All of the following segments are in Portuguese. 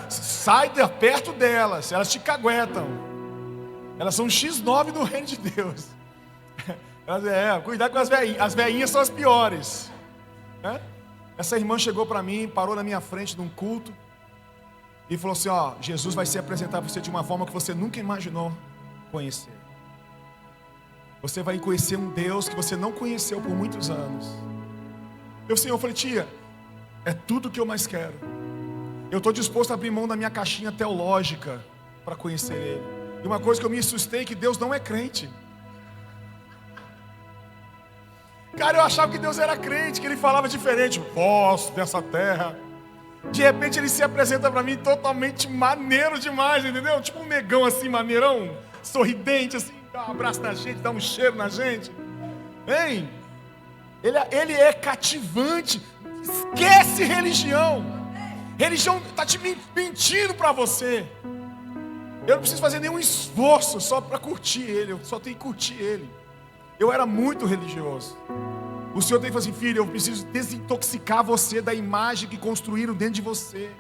sai de perto delas, elas te caguetam. Elas são um X9 do reino de Deus. Cuidado com as velhinhas são as piores. Essa irmã chegou para mim, parou na minha frente num culto e falou assim: ó, Jesus vai se apresentar para você de uma forma que você nunca imaginou conhecer. Você vai conhecer um Deus que você não conheceu por muitos anos. Eu falei: tia, é tudo que eu mais quero. Eu estou disposto a abrir mão da minha caixinha teológica para conhecer Ele. E uma coisa que eu me assustei, que Deus não é crente. Cara, eu achava que Deus era crente, que Ele falava diferente. Voz dessa terra. De repente Ele se apresenta para mim totalmente maneiro demais, entendeu? Tipo um negão assim, maneirão, sorridente assim, dá um abraço na gente, dá um cheiro na gente. Hein? Ele é cativante. Esquece religião. Religião está te mentindo para você. Eu não preciso fazer nenhum esforço só para curtir Ele. Eu só tenho que curtir Ele. Eu era muito religioso. O Senhor tem que falar assim: filho, eu preciso desintoxicar você da imagem que construíram dentro de você.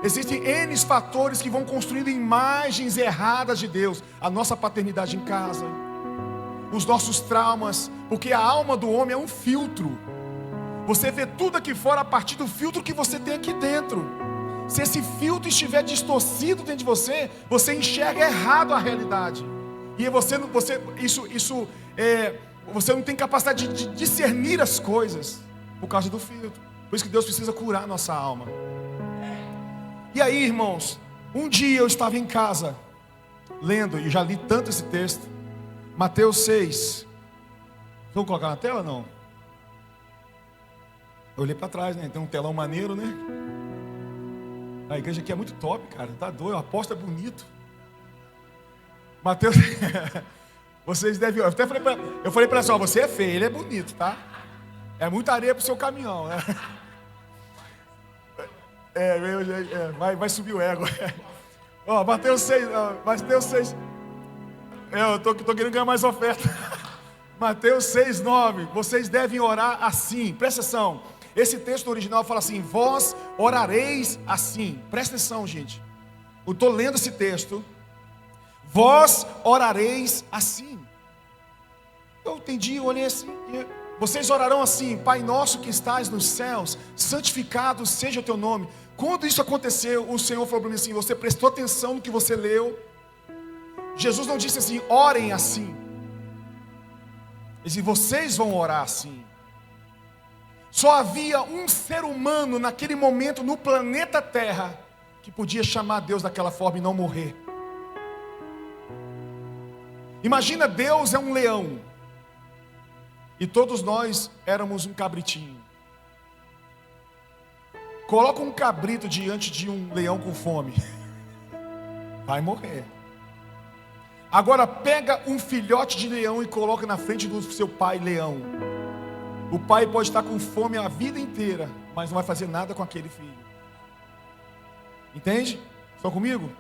Existem N fatores que vão construindo imagens erradas de Deus. A nossa paternidade em casa, os nossos traumas, porque a alma do homem é um filtro. Você vê tudo aqui fora a partir do filtro que você tem aqui dentro. Se esse filtro estiver distorcido dentro de você, você enxerga errado a realidade. E você não tem capacidade de discernir as coisas por causa do filtro. Por isso que Deus precisa curar a nossa alma. E aí, irmãos, um dia eu estava em casa lendo, e já li tanto esse texto, Mateus 6. Vamos colocar na tela ou não? Eu olhei para trás, né? Tem um telão maneiro, né? A igreja aqui é muito top, cara. Tá doido, o apóstolo é bonito. Mateus, vocês devem. Eu falei para ela: ó, você é feio, ele é bonito, tá? É muita areia pro seu caminhão, né? Vai subir o ego. Ó, Mateus 6. Mateus 6. Eu tô querendo ganhar mais oferta. Mateus 6, 9. Vocês devem orar assim. Presta atenção. Esse texto original fala assim: vós orareis assim. Presta atenção, gente. Eu estou lendo esse texto. Vós orareis assim. Eu entendi, eu olhei assim. Vocês orarão assim: Pai nosso que estás nos céus, santificado seja o teu nome. Quando isso aconteceu, o Senhor falou para mim assim: você prestou atenção no que você leu? Jesus não disse assim: orem assim. Ele disse: vocês vão orar assim. Só havia um ser humano naquele momento no planeta Terra que podia chamar Deus daquela forma e não morrer. Imagina, Deus é um leão e todos nós éramos um cabritinho. Coloca um cabrito diante de um leão com fome, vai morrer. Agora pega um filhote de leão e coloca na frente do seu pai leão. O pai pode estar com fome a vida inteira, mas não vai fazer nada com aquele filho. Entende? Estão comigo?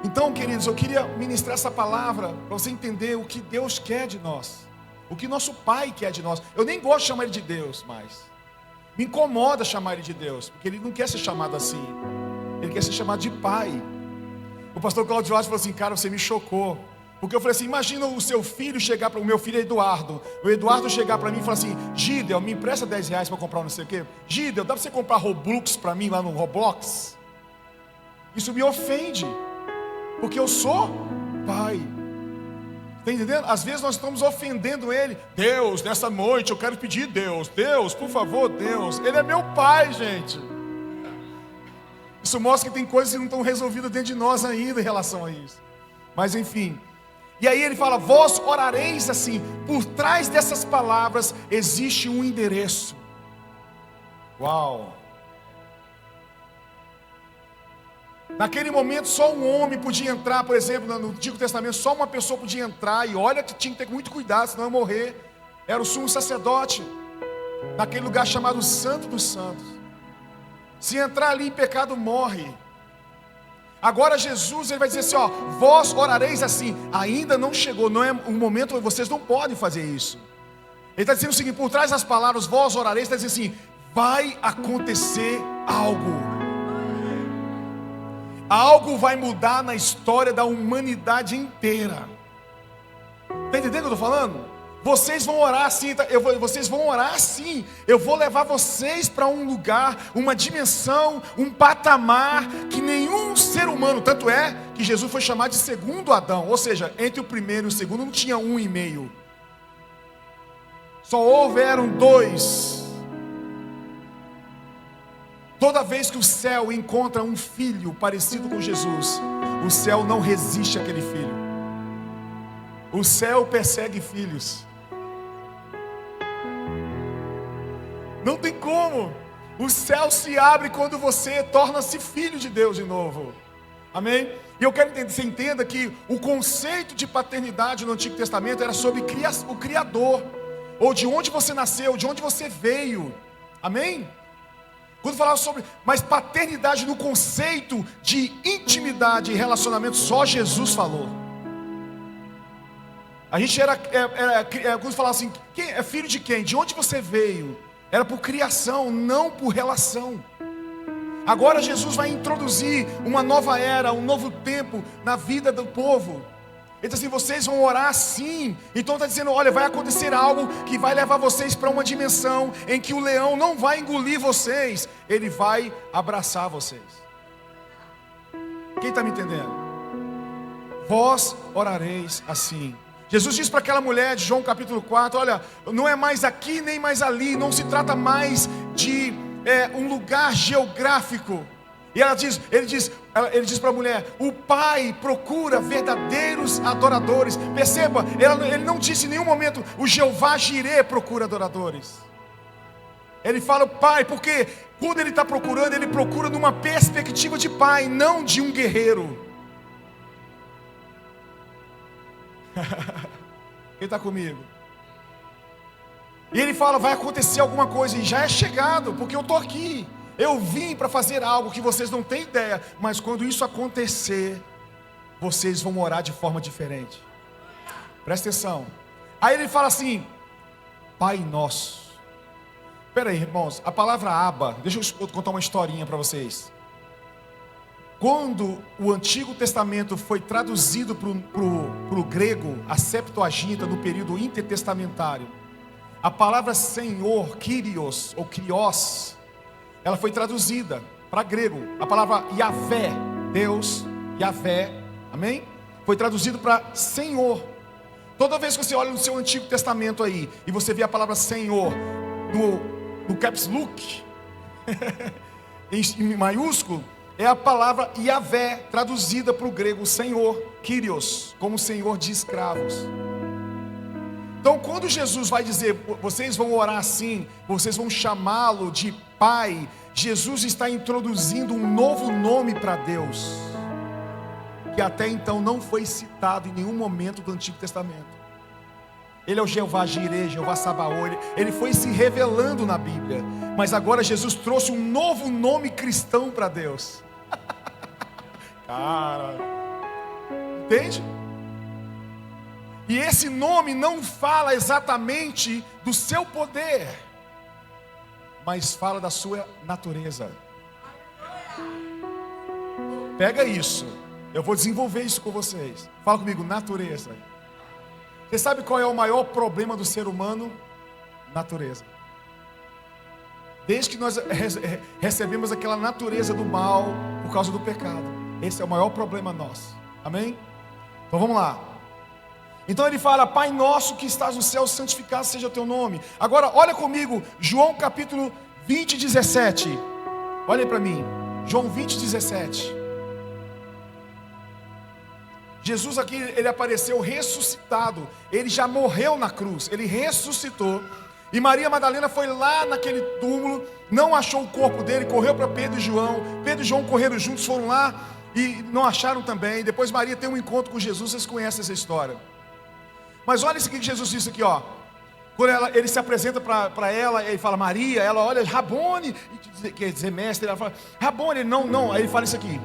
Então, queridos, eu queria ministrar essa palavra para você entender o que Deus quer de nós, o que nosso Pai quer de nós. Eu nem gosto de chamar Ele de Deus, mas me incomoda chamar Ele de Deus, porque Ele não quer ser chamado assim. Ele quer ser chamado de Pai. O pastor Claudio Vaz falou assim: cara, você me chocou. Porque eu falei assim: imagina o seu filho chegar para o meu filho Eduardo. O Eduardo chegar para mim e falar assim: Gideon, me empresta 10 reais para comprar não sei o quê. Gideon, dá para você comprar Roblox para mim lá no Roblox? Isso me ofende, porque eu sou pai. Está entendendo? Às vezes nós estamos ofendendo Ele. Deus, nessa noite eu quero pedir Deus, por favor, Deus. Ele é meu pai, gente. Isso mostra que tem coisas que não estão resolvidas dentro de nós ainda em relação a isso. Mas enfim. E aí ele fala: vós orareis assim. Por trás dessas palavras existe um endereço. Uau! Naquele momento só um homem podia entrar, por exemplo, no Antigo Testamento, só uma pessoa podia entrar, e olha que tinha que ter muito cuidado, senão ia morrer. Era o sumo sacerdote, naquele lugar chamado Santo dos Santos. Se entrar ali em pecado, morre. Agora Jesus, ele vai dizer assim: ó, vós orareis assim. Ainda não chegou, não é um momento, vocês não podem fazer isso. Ele está dizendo o seguinte: por trás das palavras vós orareis, está dizendo assim: vai acontecer algo. algo vai mudar na história da humanidade inteira. Está entendendo o que eu estou falando? Vocês vão orar assim, vocês vão orar assim. Eu vou levar vocês para um lugar, uma dimensão, um patamar que nenhum ser humano, tanto é que Jesus foi chamado de segundo Adão, ou seja, entre o primeiro e o segundo não tinha 1,5. Só houveram 2. Toda vez que o céu encontra um filho parecido com Jesus, o céu não resiste àquele filho. O céu persegue filhos. Não tem como. O céu se abre quando você torna-se filho de Deus de novo. Amém? E eu quero que você entenda que o conceito de paternidade no Antigo Testamento era sobre o Criador, ou de onde você nasceu, de onde você veio. Amém? Quando falava sobre, mas paternidade no conceito de intimidade e relacionamento, só Jesus falou. A gente quando falava assim, quem é filho de quem? De onde você veio? Era por criação, não por relação. Agora Jesus vai introduzir uma nova era, um novo tempo na vida do povo. Ele diz assim, vocês vão orar assim. Então está dizendo, olha, vai acontecer algo que vai levar vocês para uma dimensão em que o leão não vai engolir vocês, ele vai abraçar vocês. Quem está me entendendo? Vós orareis assim. Jesus diz para aquela mulher de João capítulo 4, olha, não é mais aqui nem mais ali, não se trata mais de um lugar geográfico. E ele diz para a mulher, o Pai procura verdadeiros adoradores. Perceba, ele não disse em nenhum momento, o Jeová Jireh procura adoradores. Ele fala o Pai, porque quando ele está procurando, ele procura numa perspectiva de pai, não de um guerreiro. Quem está comigo? E ele fala, vai acontecer alguma coisa, e já é chegado, porque eu estou aqui. Eu vim para fazer algo que vocês não têm ideia, mas quando isso acontecer, vocês vão orar de forma diferente. Presta atenção. Aí ele fala assim, Pai Nosso. Espera aí, irmãos, a palavra Abba, deixa eu contar uma historinha para vocês. Quando o Antigo Testamento foi traduzido para o grego, a Septuaginta, no período intertestamentário, a palavra Senhor, Kyrios, ou Krios, ela foi traduzida para grego. A palavra Yahvé, Deus, Yahvé, amém? Foi traduzido para Senhor. Toda vez que você olha no seu Antigo Testamento aí, e você vê a palavra Senhor no caps look, em maiúsculo, é a palavra Yahvé, traduzida para o grego Senhor, Kyrios, como Senhor de escravos. Então quando Jesus vai dizer, vocês vão orar assim, vocês vão chamá-lo de Pai, Jesus está introduzindo um novo nome para Deus, que até então não foi citado em nenhum momento do Antigo Testamento. Ele é o Jeová Jireh, Jeová Sabaoth, ele foi se revelando na Bíblia, mas agora Jesus trouxe um novo nome cristão para Deus. Cara, entende? E esse nome não fala exatamente do seu poder, mas fala da sua natureza. Pega isso, eu vou desenvolver isso com vocês. Fala comigo, natureza. Você sabe qual é o maior problema do ser humano? Natureza. Desde que nós recebemos aquela natureza do mal por causa do pecado, esse é o maior problema nosso. Amém? Então vamos lá. Então ele fala, Pai nosso que estás no céu, santificado seja o teu nome. Agora olha comigo, João capítulo 20, 17. Olha aí para mim, João 20, 17. Jesus aqui, ele apareceu ressuscitado. Ele já morreu na cruz, ele ressuscitou. E Maria Madalena foi lá naquele túmulo, não achou o corpo dele, correu para Pedro e João. Pedro e João correram juntos, foram lá e não acharam também. Depois Maria tem um encontro com Jesus, vocês conhecem essa história. Mas olha isso que Jesus disse aqui, ó. Quando ele se apresenta para ela, ele fala Maria, ela olha, Rabone, quer dizer mestre, ela fala, Rabone, ele não, aí ele fala isso aqui.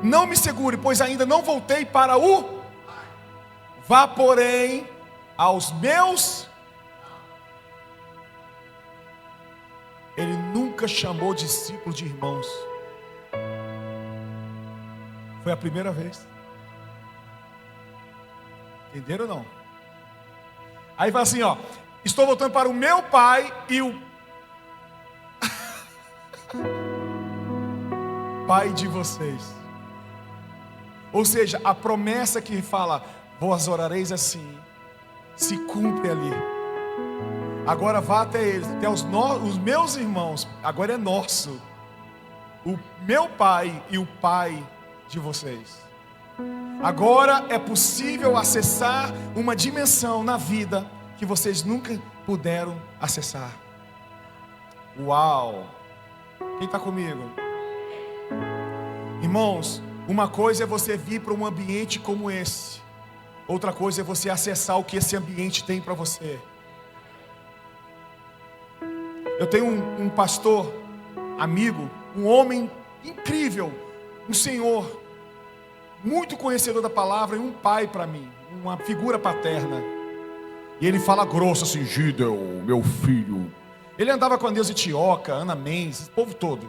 Não me segure, pois ainda não voltei para o... Vá, porém, aos meus... Ele nunca chamou discípulo de irmãos. Foi a primeira vez. Entenderam ou não? Aí fala assim, ó: estou voltando para o meu pai e o pai de vocês. Ou seja, a promessa que fala: vós orareis assim, se cumpre ali. Agora vá até eles, até os meus irmãos. Agora é nosso. O meu pai e o pai de vocês. Agora é possível acessar uma dimensão na vida que vocês nunca puderam acessar. Uau! Quem está comigo? Irmãos, uma coisa é você vir para um ambiente como esse. Outra coisa é você acessar o que esse ambiente tem para você. Eu tenho um pastor, amigo, um homem incrível, um senhor, muito conhecedor da palavra e um pai para mim, uma figura paterna. E ele fala grosso assim: Gideon, meu filho. Ele andava com a Neuza Tioca, Ana Mendes, o povo todo.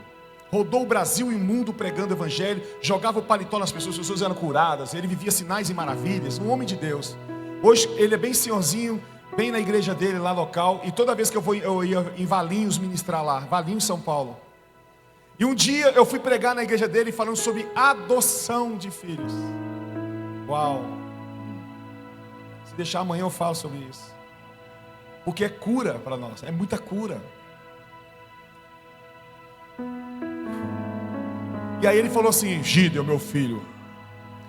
Rodou o Brasil e o mundo pregando o evangelho, jogava o paletó nas pessoas, as pessoas eram curadas. Ele vivia sinais e maravilhas, um homem de Deus. Hoje ele é bem senhorzinho, bem na igreja dele lá local. E toda vez que eu ia em Valinhos ministrar lá, Valinhos, São Paulo. E um dia eu fui pregar na igreja dele falando sobre adoção de filhos. Uau! Se deixar amanhã eu falo sobre isso. Porque é cura para nós, é muita cura. E aí ele falou assim: Gideon, meu filho,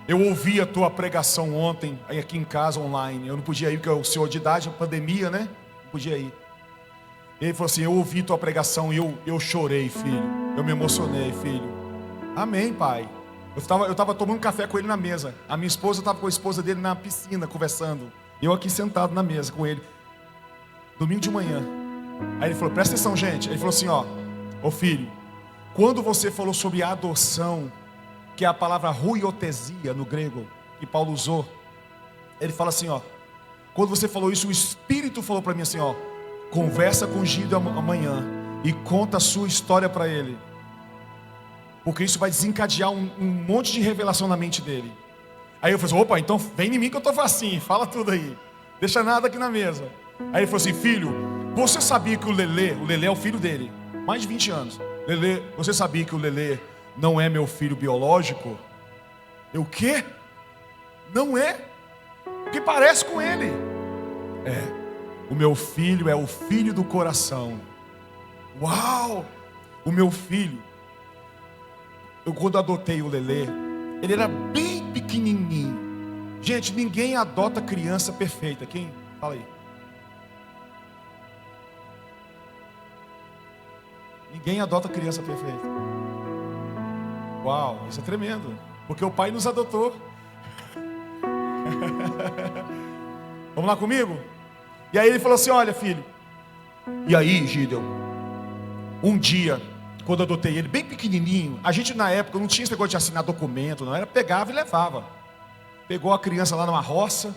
eu ouvi a tua pregação ontem, aí aqui em casa, online. Eu não podia ir, porque eu senhor de idade, pandemia, né? Não podia ir. E ele falou assim: eu ouvi tua pregação e eu chorei, filho. Eu me emocionei, filho. Amém, pai. Eu estava tomando café com ele na mesa. A minha esposa estava com a esposa dele na piscina, conversando. Eu aqui sentado na mesa com ele. Domingo de manhã. Aí ele falou: presta atenção, gente. Ele falou assim: ô filho, quando você falou sobre a adoção, que é a palavra ruiotesia no grego, que Paulo usou, ele fala assim: quando você falou isso, o Espírito falou para mim assim: conversa com o Gideon amanhã e conta a sua história para ele, porque isso vai desencadear um monte de revelação na mente dele. Aí eu falei assim: opa, então vem em mim que eu estou facinho, fala tudo aí, deixa nada aqui na mesa. Aí ele falou assim: filho, você sabia que o Lelê é o filho dele, mais de 20 anos. Lelê, você sabia que o Lelê não é meu filho biológico? Eu, o quê? Não é? Porque parece com ele. O meu filho é o filho do coração. Uau! O meu filho, eu quando adotei o Lelê, ele era bem pequenininho. Gente, ninguém adota criança perfeita. Quem? Fala aí. Ninguém adota criança perfeita. Uau, isso é tremendo. Porque o pai nos adotou. Vamos lá comigo? E aí ele falou assim: olha, filho. E aí, Gideon, um dia, quando eu adotei ele, bem pequenininho, a gente na época não tinha esse negócio de assinar documento, não era, pegava e levava. Pegou a criança lá numa roça,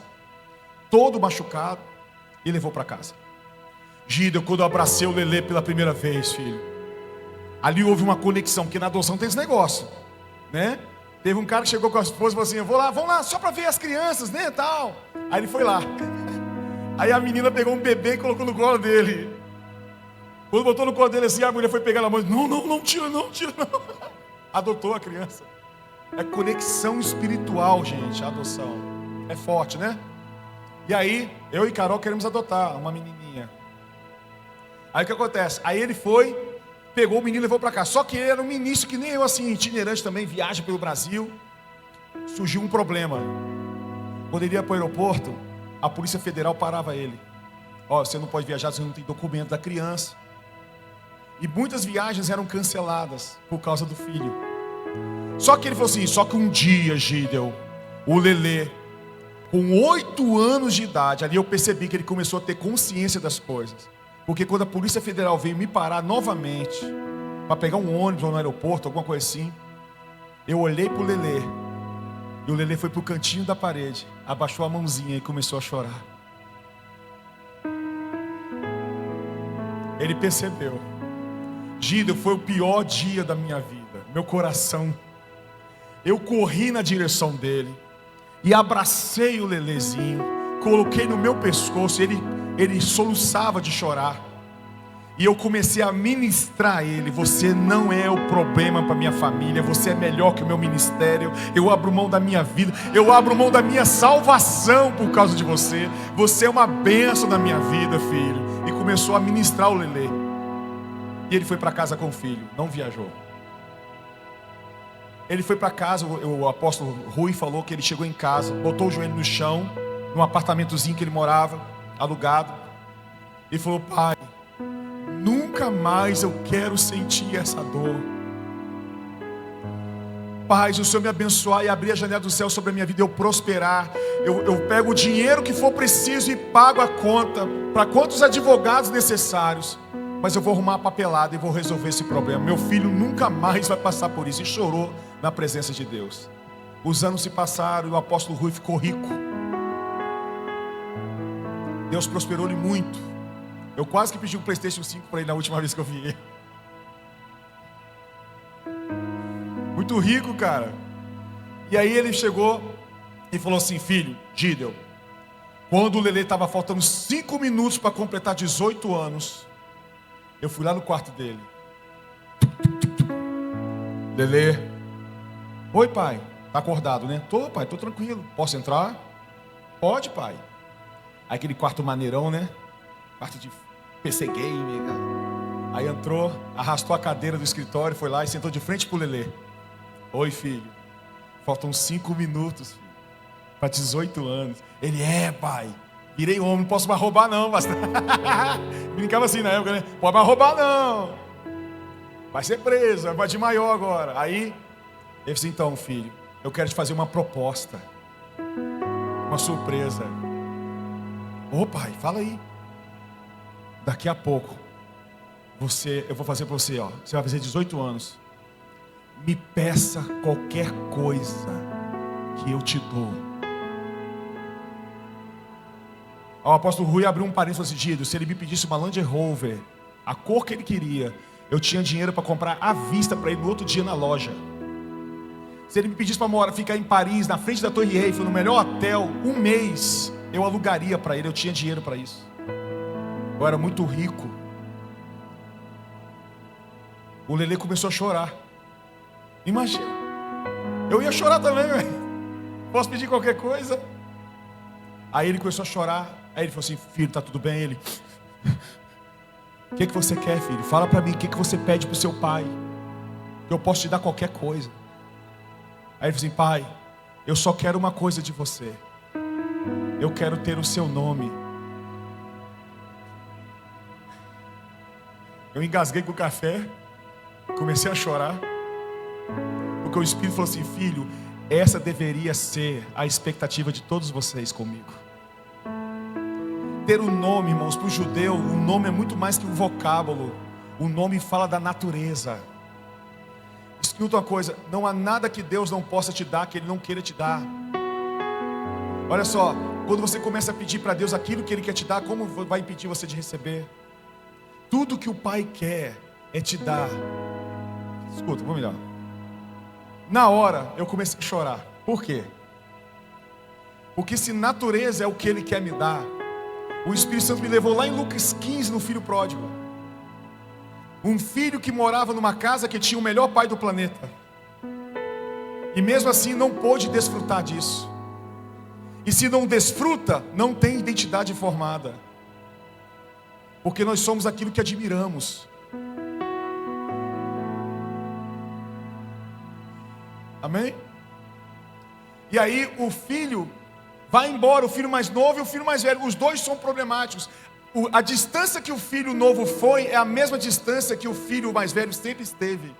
todo machucado, e levou para casa. Gideon, quando eu abracei o Lelê pela primeira vez, filho, ali houve uma conexão, porque na adoção tem esse negócio, né? Teve um cara que chegou com a esposa e falou assim: vamos lá, só para ver as crianças, né, tal. Aí ele foi lá. Aí a menina pegou um bebê e colocou no colo dele. Quando botou no colo dele assim, a mulher foi pegar na mão e disse: não, tira não. Adotou a criança. É conexão espiritual, gente, a adoção. É forte, né? E aí, eu e Carol queremos adotar uma menininha. Aí o que acontece? Aí ele foi, pegou o menino e levou para cá. Só que ele era um ministro que nem eu, assim, itinerante também, viaja pelo Brasil. Surgiu um problema. Quando ele ia para o aeroporto, a Polícia Federal parava ele. Você não pode viajar, você não tem documento da criança. E muitas viagens eram canceladas por causa do filho. Só que ele falou assim: só que um dia, Gideon, o Lelê, com 8 anos de idade, ali eu percebi que ele começou a ter consciência das coisas. Porque quando a Polícia Federal veio me parar novamente, para pegar um ônibus ou no aeroporto, alguma coisa assim, eu olhei para o Lelê, e o Lelê foi para o cantinho da parede, abaixou a mãozinha e começou a chorar. Ele percebeu: Gideon, foi o pior dia da minha vida. Meu coração. Eu corri na direção dele e abracei o Lelezinho, coloquei no meu pescoço. Ele soluçava de chorar. E eu comecei a ministrar a ele: você não é o problema para minha família, você é melhor que o meu ministério. Eu abro mão da minha vida, eu abro mão da minha salvação por causa de você. Você é uma bênção na minha vida, filho. E começou a ministrar o Lelê. E ele foi para casa com o filho, não viajou. Ele foi para casa, o apóstolo Rui falou que ele chegou em casa, botou o joelho no chão, num apartamentozinho que ele morava, alugado, e falou: pai, nunca mais eu quero sentir essa dor. Pai, se o Senhor me abençoar e abrir a janela do céu sobre a minha vida, eu prosperar, eu pego o dinheiro que for preciso e pago a conta, para quantos advogados necessários, mas eu vou arrumar a papelada e vou resolver esse problema. Meu filho nunca mais vai passar por isso. E chorou na presença de Deus. Os anos se passaram e o apóstolo Rui ficou rico. Deus prosperou-lhe muito. Eu quase que pedi um PlayStation 5 para ele na última vez que eu vi ele. Muito rico, cara. E aí ele chegou e falou assim: filho, Gideon, quando o Lelê estava faltando 5 minutos para completar 18 anos, eu fui lá no quarto dele. Lelê. Oi, pai. Tá acordado, né? Tô, pai, tô tranquilo. Posso entrar? Pode, pai. Aí aquele quarto maneirão, né? Quarto de PC game. Aí entrou, arrastou a cadeira do escritório, foi lá e sentou de frente pro Lelê. Oi, filho. Faltam 5 minutos, filho, para 18 anos. Ele: pai. Virei homem, não posso mais roubar não, basta. Brincava assim na época, né? Pode mais roubar não. Vai ser preso, vai de maior agora. Aí, ele disse: então, filho, eu quero te fazer uma proposta. Uma surpresa. Ô pai, fala aí. Daqui a pouco, eu vou fazer para você, você vai fazer 18 anos. Me peça qualquer coisa que eu te dou. O apóstolo Rui abriu um parênteses e falou assim: Gideon, se ele me pedisse uma Land Rover, a cor que ele queria, eu tinha dinheiro para comprar à vista para ele no outro dia na loja. Se ele me pedisse para ficar em Paris, na frente da Torre Eiffel, no melhor hotel, um mês, eu alugaria para ele, eu tinha dinheiro para isso. Eu era muito rico. O Lelê começou a chorar. Imagina, eu ia chorar também, velho. Posso pedir qualquer coisa? Aí ele começou a chorar. Aí ele falou assim: filho, tá tudo bem? Ele: o que você quer, filho? Fala para mim, o que você pede pro seu pai? Eu posso te dar qualquer coisa. Aí ele falou assim: pai, eu só quero uma coisa de você. Eu quero ter o seu nome. Eu engasguei com o café, comecei a chorar, porque o Espírito falou assim: filho, essa deveria ser a expectativa de todos vocês comigo. Ter um nome, irmãos, para o judeu, o nome é muito mais que um vocábulo. O nome fala da natureza. Escuta uma coisa: não há nada que Deus não possa te dar, que Ele não queira te dar. Olha só, quando você começa a pedir para Deus aquilo que Ele quer te dar, como vai impedir você de receber? Tudo que o Pai quer é te dar. Escuta, vamos melhor. Na hora eu comecei a chorar. Por quê? Porque se natureza é o que Ele quer me dar, o Espírito Santo me levou lá em Lucas 15, no filho pródigo. Um filho que morava numa casa que tinha o melhor pai do planeta, e mesmo assim não pôde desfrutar disso. E se não desfruta, não tem identidade formada, porque nós somos aquilo que admiramos. Amém? E aí o filho vai embora, o filho mais novo e o filho mais velho. Os dois são problemáticos. A distância que o filho novo foi é a mesma distância que o filho mais velho sempre esteve.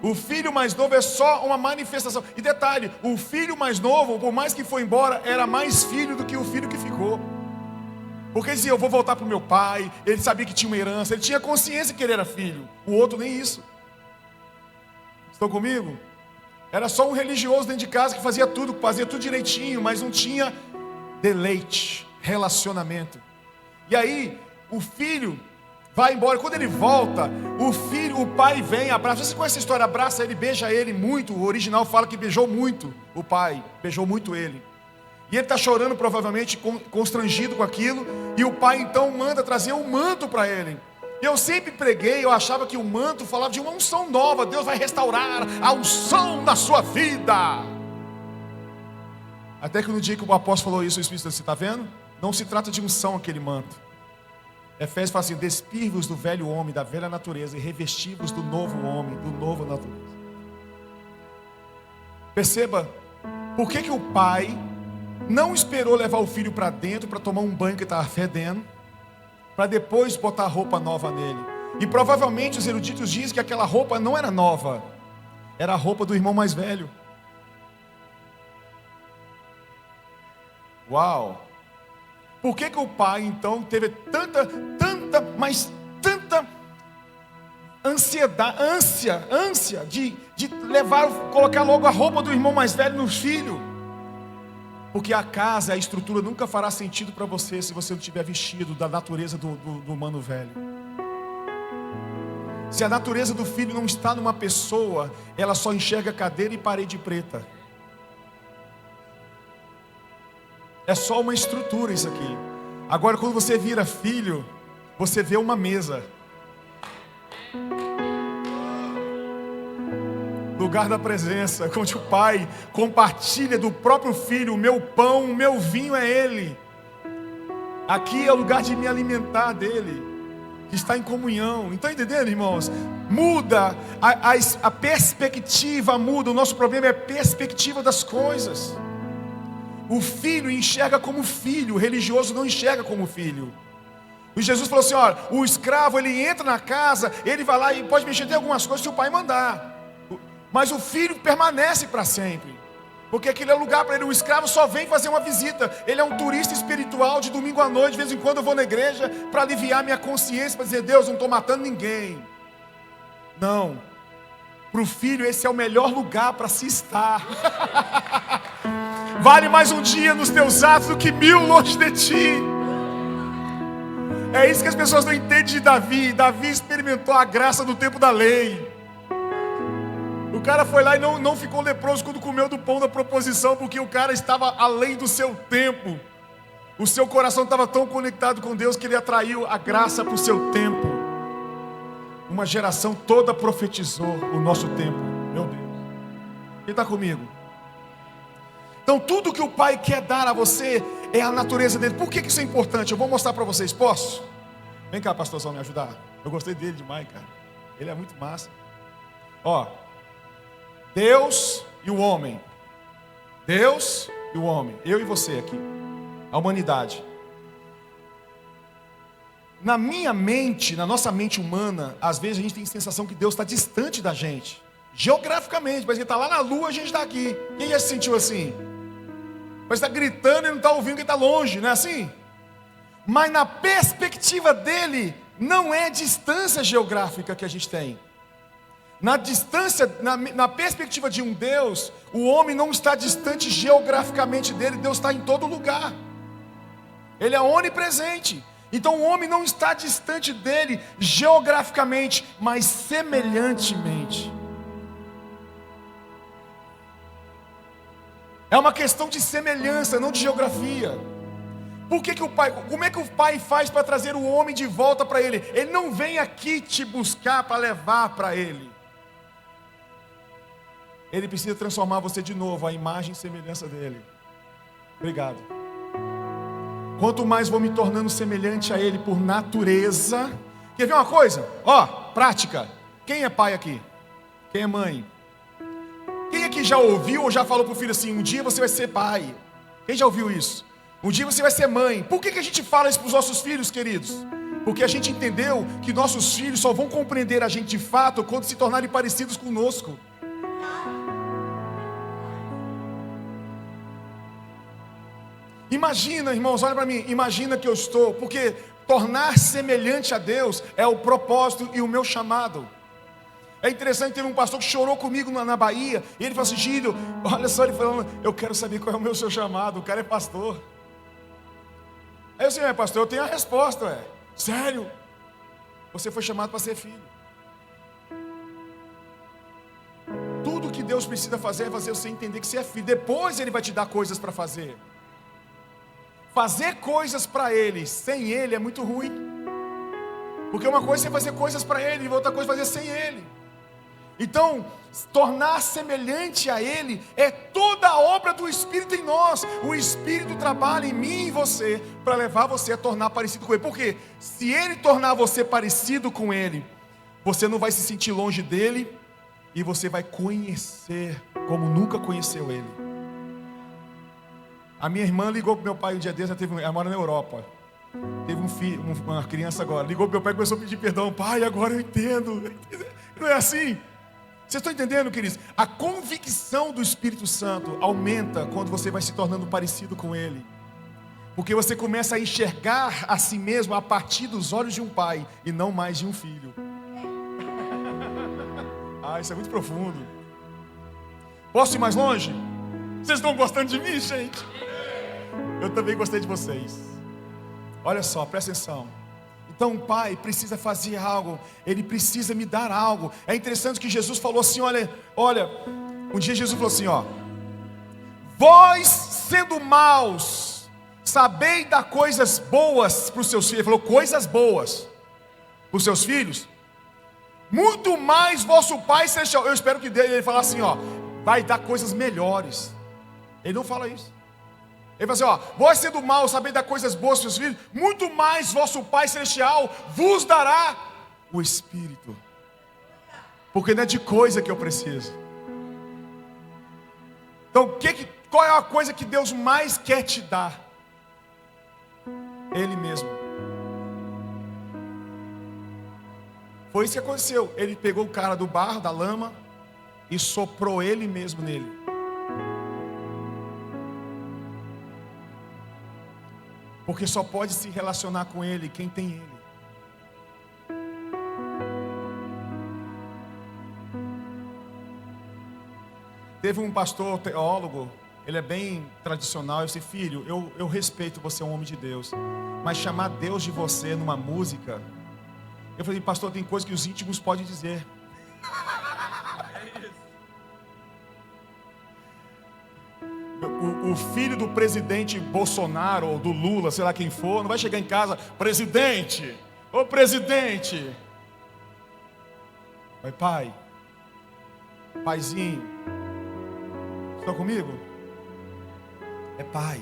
O filho mais novo é só uma manifestação. E detalhe, o filho mais novo, por mais que foi embora, era mais filho do que o filho que ficou. Porque ele dizia: eu vou voltar para o meu pai. Ele sabia que tinha uma herança, ele tinha consciência que ele era filho. O outro nem isso. Estão comigo? Era só um religioso dentro de casa que fazia tudo direitinho, mas não tinha deleite, relacionamento. E aí, o filho vai embora. Quando ele volta, o pai vem, abraça. Você conhece a história? Abraça ele, beija ele muito. O original fala que beijou muito o pai, beijou muito ele. E ele está chorando, provavelmente constrangido com aquilo. E o pai então manda trazer um manto para ele. Eu sempre preguei, eu achava que o manto falava de uma unção nova. Deus vai restaurar a unção da sua vida. Até que no dia que o apóstolo falou isso, o Espírito Santo, você está vendo? Não se trata de unção aquele manto. Efésios fala assim: despir-vos do velho homem, da velha natureza, e revestir-vos do novo homem, do novo natureza. Perceba, por que o pai não esperou levar o filho para dentro para tomar um banho que estava fedendo, para depois botar roupa nova nele? E provavelmente os eruditos dizem que aquela roupa não era nova, era a roupa do irmão mais velho. Uau! Por que o pai então teve tanta ânsia de levar, colocar logo a roupa do irmão mais velho no filho? Porque a casa, a estrutura nunca fará sentido para você se você não tiver vestido da natureza do humano velho. Se a natureza do filho não está numa pessoa, ela só enxerga cadeira e parede preta. É só uma estrutura isso aqui. Agora quando você vira filho, você vê uma mesa. Lugar da presença, onde o pai compartilha do próprio filho. O meu pão, o meu vinho é ele. Aqui é o lugar de me alimentar dele, que está em comunhão. Então entendendo, irmãos? Muda, a perspectiva muda. O nosso problema é a perspectiva das coisas. O filho enxerga como filho, o religioso não enxerga como filho. E Jesus falou assim: olha, o escravo ele entra na casa, ele vai lá e pode mexer em algumas coisas se o pai mandar. Mas o filho permanece para sempre, porque aquele é o lugar para ele. O escravo só vem fazer uma visita. Ele é um turista espiritual. De domingo à noite, de vez em quando eu vou na igreja para aliviar minha consciência, para dizer: Deus, não estou matando ninguém. Não, para o filho esse é o melhor lugar para se estar. Vale mais um dia nos teus atos do que 1000 longe de ti. É isso que as pessoas não entendem de Davi. Davi experimentou a graça do tempo da lei. O cara foi lá e não ficou leproso quando comeu do pão da proposição, porque o cara estava além do seu tempo. O seu coração estava tão conectado com Deus que ele atraiu a graça para o seu tempo. Uma geração toda profetizou o nosso tempo. Meu Deus. Quem está comigo? Então tudo que o pai quer dar a você é a natureza dele. Por que isso é importante? Eu vou mostrar para vocês, posso? Vem cá, pastorzão, me ajudar. Eu gostei dele demais, cara. Ele é muito massa. Ó, Deus e o homem. Deus e o homem. Eu e você aqui. A humanidade. Na minha mente, na nossa mente humana, às vezes a gente tem a sensação que Deus está distante da gente. Geograficamente, mas ele está lá na lua, a gente está aqui. Quem já se sentiu assim? Mas está gritando e não está ouvindo quem está longe, não é assim? Mas na perspectiva dele, não é distância geográfica que a gente tem. Na distância, na perspectiva de um Deus, o homem não está distante geograficamente dele. Deus está em todo lugar. Ele é onipresente. Então o homem não está distante dele geograficamente, mas semelhantemente. É uma questão de semelhança, não de geografia. Como é que o pai faz para trazer o homem de volta para ele? Ele não vem aqui te buscar para levar para ele. Ele precisa transformar você de novo, a imagem e semelhança dele. Obrigado. Quanto mais vou me tornando semelhante a ele por natureza. Quer ver uma coisa? Ó, prática. Quem é pai aqui? Quem é mãe? Quem aqui já ouviu ou já falou para o filho assim: um dia você vai ser pai? Quem já ouviu isso? Um dia você vai ser mãe. Por que a gente fala isso para os nossos filhos, queridos? Porque a gente entendeu que nossos filhos só vão compreender a gente de fato quando se tornarem parecidos conosco. Imagina, irmãos, olha para mim. Imagina que eu estou, porque tornar semelhante a Deus é o propósito e o meu chamado. É interessante, teve um pastor que chorou comigo na Bahia. E ele falou assim: Gílio, olha só, ele falando: eu quero saber qual é o seu chamado. O cara é pastor. Aí eu disse: pastor, eu tenho a resposta. Sério? Você foi chamado para ser filho. Tudo que Deus precisa fazer é fazer você entender que você é filho. Depois Ele vai te dar coisas para fazer. Fazer coisas para Ele sem Ele é muito ruim. Porque uma coisa é você fazer coisas para Ele, e outra coisa é fazer sem Ele. Então, tornar semelhante a Ele é toda a obra do Espírito em nós. O Espírito trabalha em mim e em você para levar você a tornar parecido com Ele. Porque se Ele tornar você parecido com Ele, você não vai se sentir longe dEle e você vai conhecer como nunca conheceu Ele. A minha irmã ligou para o meu pai um dia desses, ela mora na Europa. Teve um filho, uma criança agora. Ligou para o meu pai e começou a pedir perdão. Pai, agora eu entendo. Não é assim? Vocês estão entendendo, queridos? A convicção do Espírito Santo aumenta quando você vai se tornando parecido com Ele. Porque você começa a enxergar a si mesmo a partir dos olhos de um pai e não mais de um filho. Isso é muito profundo. Posso ir mais longe? Vocês estão gostando de mim, gente? Eu também gostei de vocês. Olha só, presta atenção. Então o pai precisa fazer algo. Ele precisa me dar algo. É interessante que Jesus falou assim, olha. Um dia Jesus falou assim, vós sendo maus, sabeis dar coisas boas para os seus filhos. Ele falou coisas boas para os seus filhos. Muito mais vosso pai celestial. Eu espero que ele fale assim, vai dar coisas melhores. Ele não fala isso. Ele fala assim, vós sendo mal, sabeis dar coisas boas para os seus filhos, muito mais vosso pai celestial vos dará o Espírito. Porque não é de coisa que eu preciso. Então, qual é a coisa que Deus mais quer te dar? Ele mesmo. Foi isso que aconteceu. Ele pegou o cara do barro, da lama, e soprou Ele mesmo nele. Porque só pode se relacionar com Ele quem tem Ele. Teve um pastor teólogo, ele é bem tradicional. Eu disse, filho, eu respeito você, é um homem de Deus, mas chamar Deus de você numa música. Eu falei, pastor, tem coisa que os íntimos podem dizer. O filho do presidente Bolsonaro, ou do Lula, sei lá quem for, não vai chegar em casa, presidente, ô presidente. Vai, pai, paizinho, estão comigo? É pai.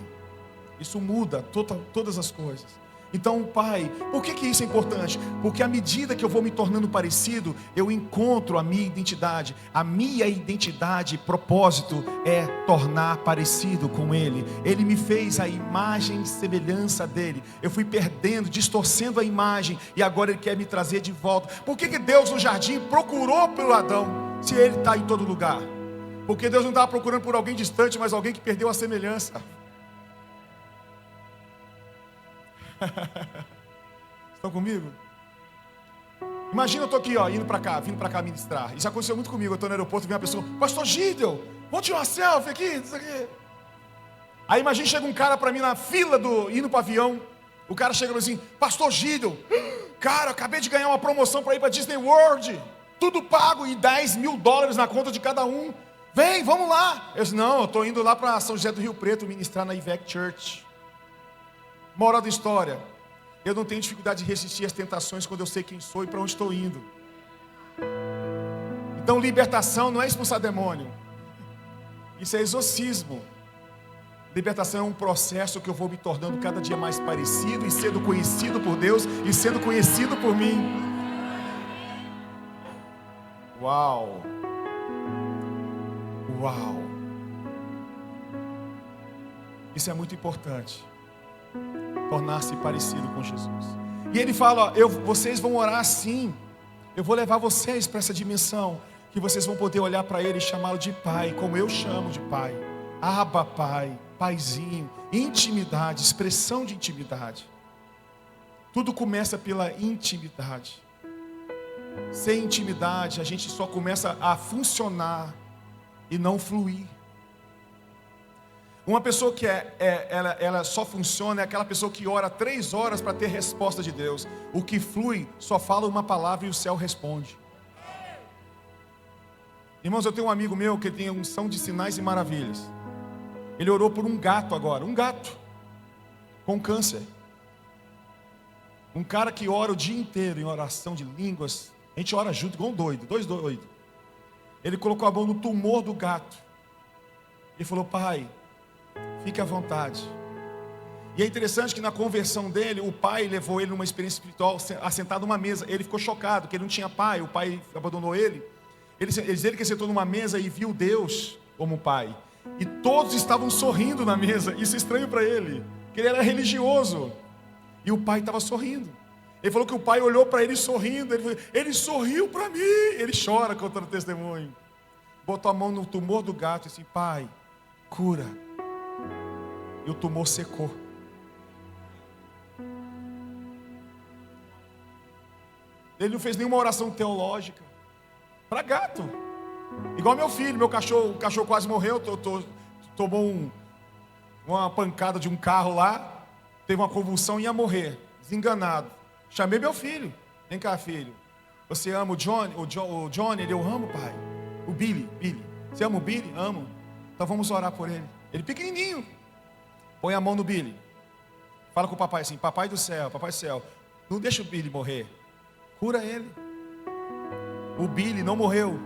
Isso muda todas as coisas. Então, pai, por que isso é importante? Porque à medida que eu vou me tornando parecido, eu encontro a minha identidade. A minha identidade, propósito, é tornar parecido com Ele. Ele me fez a imagem e semelhança dEle. Eu fui perdendo, distorcendo a imagem, e agora Ele quer me trazer de volta. Por que Deus no jardim procurou pelo Adão, se Ele está em todo lugar? Porque Deus não estava procurando por alguém distante, mas alguém que perdeu a semelhança. Estão comigo? Imagina eu estou aqui, vindo para cá ministrar. Isso aconteceu muito comigo. Eu estou no aeroporto e vem uma pessoa, pastor Gideon, vamos tirar uma selfie aqui, isso aqui. Aí imagina, chega um cara para mim na fila indo para o avião. O cara chega e fala assim, pastor Gideon, cara, acabei de ganhar uma promoção para ir para Disney World, tudo pago e $10.000 na conta de cada um. Vem, vamos lá. Eu disse, não, eu estou indo lá para São José do Rio Preto ministrar na IVEC Church. Moral da história, eu não tenho dificuldade de resistir às tentações quando eu sei quem sou e para onde estou indo. Então libertação não é expulsar demônio, isso é exorcismo. Libertação é um processo que eu vou me tornando cada dia mais parecido e sendo conhecido por Deus e sendo conhecido por mim. Uau! Uau! Isso é muito importante. Tornar-se parecido com Jesus. E ele fala, vocês vão orar assim. Eu vou levar vocês para essa dimensão que vocês vão poder olhar para Ele e chamá-lo de Pai, como eu chamo de Pai. Abba, Pai, Paizinho. Intimidade, expressão de intimidade. Tudo começa pela intimidade. Sem intimidade, a gente só começa a funcionar e não fluir. Uma pessoa que ela só funciona é aquela pessoa que ora 3 horas para ter resposta de Deus. O que flui só fala uma palavra e o céu responde. Irmãos, eu tenho um amigo meu que tem unção de sinais e maravilhas. Ele orou por um gato agora, um gato com câncer. Um cara que ora o dia inteiro em oração de línguas. A gente ora junto igual um doido, 2 doidos. Ele colocou a mão no tumor do gato. Ele falou: pai, fique à vontade. E é interessante que na conversão dele, o pai levou ele numa experiência espiritual, assentado numa mesa. Ele ficou chocado, porque ele não tinha pai, o pai abandonou ele. Ele que sentou numa mesa e viu Deus como pai. E todos estavam sorrindo na mesa. Isso é estranho para ele, porque ele era religioso. E o pai estava sorrindo. Ele falou que o pai olhou para ele sorrindo. Ele sorriu para mim. Ele chora contando testemunho. Botou a mão no tumor do gato e disse: pai, cura. E o tumor secou. Ele não fez nenhuma oração teológica. Para gato. Igual meu filho, o cachorro quase morreu. Tomou uma pancada de um carro lá. Teve uma convulsão e ia morrer. Desenganado. Chamei meu filho. Vem cá, filho. Você ama o Johnny? O Johnny, eu amo, pai. O Billy. Você ama o Billy? Amo. Então vamos orar por ele. Ele pequenininho. Põe a mão no Billy. Fala com o papai assim: papai do céu, não deixa o Billy morrer. Cura ele. O Billy não morreu.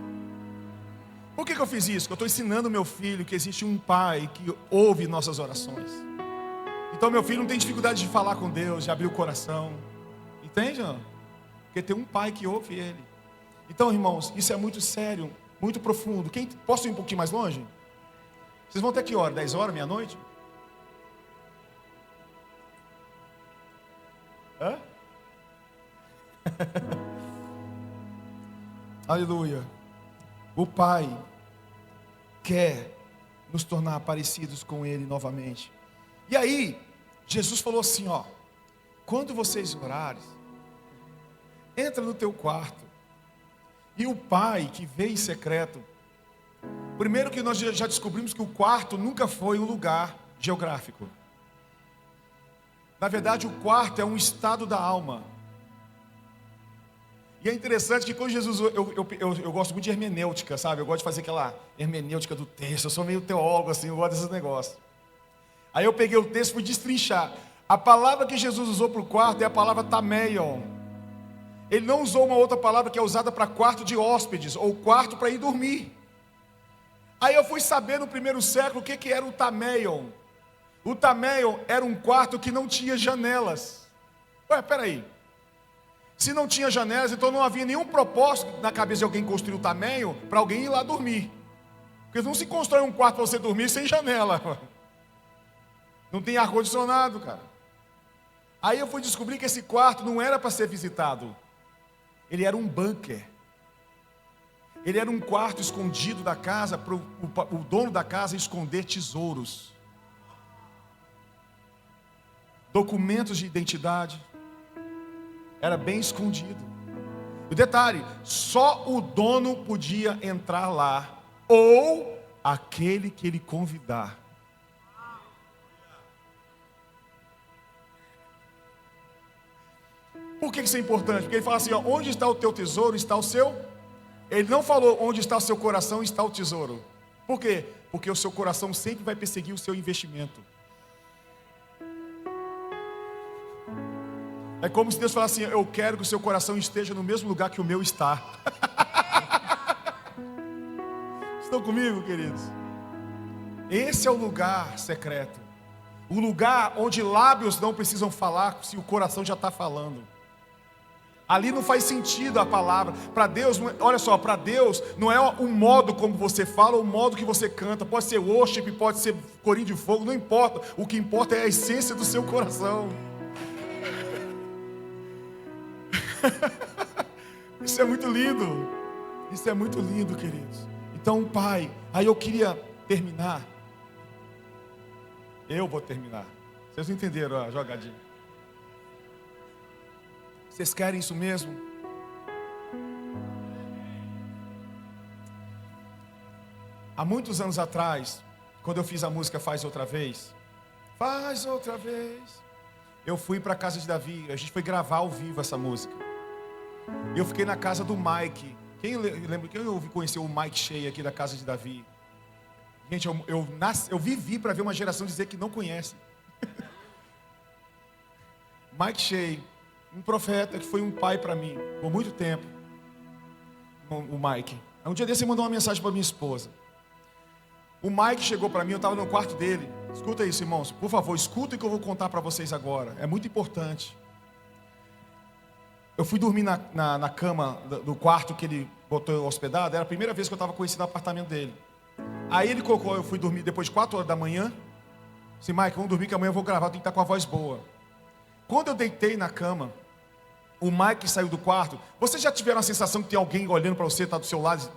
Por que eu fiz isso? Porque eu estou ensinando meu filho que existe um pai que ouve nossas orações. Então meu filho não tem dificuldade de falar com Deus, de abrir o coração. Entende, não? Porque tem um pai que ouve ele. Então, irmãos, isso é muito sério, muito profundo. Posso ir um pouquinho mais longe? Vocês vão até que hora? 10 horas, meia-noite? Hã? Aleluia. O Pai quer nos tornar parecidos com Ele novamente. E aí, Jesus falou assim, ó: quando vocês orarem, entra no teu quarto, e o Pai que vê em secreto. Primeiro que nós já descobrimos que o quarto nunca foi um lugar geográfico. Na verdade, o quarto é um estado da alma. E é interessante que quando Jesus, eu gosto muito de hermenêutica, sabe? Eu gosto de fazer aquela hermenêutica do texto. Eu sou meio teólogo assim, eu gosto desses negócios. Aí eu peguei o texto e fui destrinchar. A palavra que Jesus usou para o quarto é a palavra tameion. Ele não usou uma outra palavra que é usada para quarto de hóspedes, ou quarto para ir dormir. Aí eu fui saber no primeiro século o que era o tameion. O tameion era um quarto que não tinha janelas. Ué, peraí. Se não tinha janelas, então não havia nenhum propósito na cabeça de alguém construir o tameion para alguém ir lá dormir. Porque não se constrói um quarto para você dormir sem janela. Não tem ar-condicionado, cara. Aí eu fui descobrir que esse quarto não era para ser visitado. Ele era um bunker. Ele era um quarto escondido da casa para o dono da casa esconder tesouros. Documentos de identidade. Era bem escondido. E detalhe, só o dono podia entrar lá, ou aquele que ele convidar. Por que isso é importante? Porque ele fala assim, ó, onde está o teu tesouro, está o seu. Ele não falou onde está o seu coração, está o tesouro. Por quê? Porque o seu coração sempre vai perseguir o seu investimento. É como se Deus falasse assim, eu quero que o seu coração esteja no mesmo lugar que o meu está. Estão comigo, queridos? Esse é o lugar secreto. O lugar onde lábios não precisam falar se o coração já está falando. Ali não faz sentido a palavra. Para Deus, olha só, para Deus não é o modo como você fala, ou o modo que você canta. Pode ser worship, pode ser corinho de fogo, não importa. O que importa é a essência do seu coração. Isso é muito lindo. Isso é muito lindo, queridos. Então, Pai, aí eu queria terminar. Eu vou terminar. Vocês não entenderam a jogadinha? Vocês querem isso mesmo? Há muitos anos atrás, quando eu fiz a música Faz Outra Vez, faz outra vez, eu fui para a casa de Davi, a gente foi gravar ao vivo essa música. Eu fiquei na casa do Mike. Quem lembra, quem eu conheceu o Mike Shea aqui da casa de Davi? Gente, eu vivi para ver uma geração dizer que não conhece. Mike Shea, um profeta que foi um pai para mim por muito tempo. O Mike. Um dia desse ele mandou uma mensagem para minha esposa. O Mike chegou para mim, eu estava no quarto dele. Escuta isso, irmãos, por favor, escutem o que eu vou contar para vocês agora. É muito importante. Eu fui dormir na cama do quarto que ele botou hospedado. Era a primeira vez que eu estava conhecendo o apartamento dele. Aí ele colocou, eu fui dormir depois de 4 horas da manhã. Disse, Mike, vamos dormir que amanhã eu vou gravar, eu tenho que estar com a voz boa. Quando eu deitei na cama, o Mike saiu do quarto. Vocês já tiveram a sensação que tem alguém olhando para você, está do seu lado?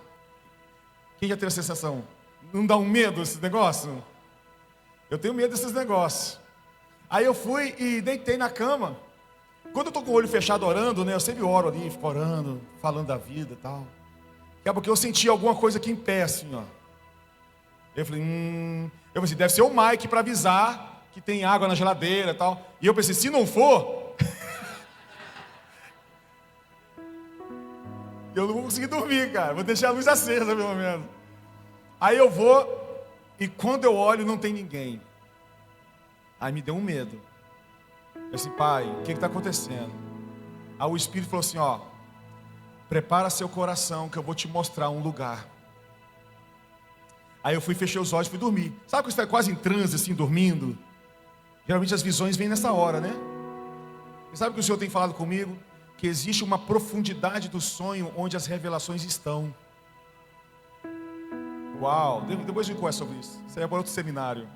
Quem já teve a sensação? Não dá um medo esse negócio? Eu tenho medo desses negócios. Aí eu fui e deitei na cama. Quando eu estou com o olho fechado orando, né? Eu sempre oro ali, fico orando, falando da vida e tal. Daqui a pouco eu senti alguma coisa aqui em pé, assim, ó. Eu falei, Eu pensei, deve ser o Mike para avisar que tem água na geladeira e tal. E eu pensei, se não for, eu não vou conseguir dormir, cara. Vou deixar a luz acesa, pelo menos. Aí eu vou, e quando eu olho, não tem ninguém. Aí me deu um medo. Eu disse, pai, o que está acontecendo? Aí o Espírito falou assim, ó, prepara seu coração que eu vou te mostrar um lugar. Aí eu fui, fechei os olhos e fui dormir. Sabe quando você está quase em transe, assim, dormindo? Geralmente as visões vêm nessa hora, né? E sabe o que o Senhor tem falado comigo? Que existe uma profundidade do sonho onde as revelações estão. Uau, depois a gente conversa sobre isso. Isso aí é para outro seminário.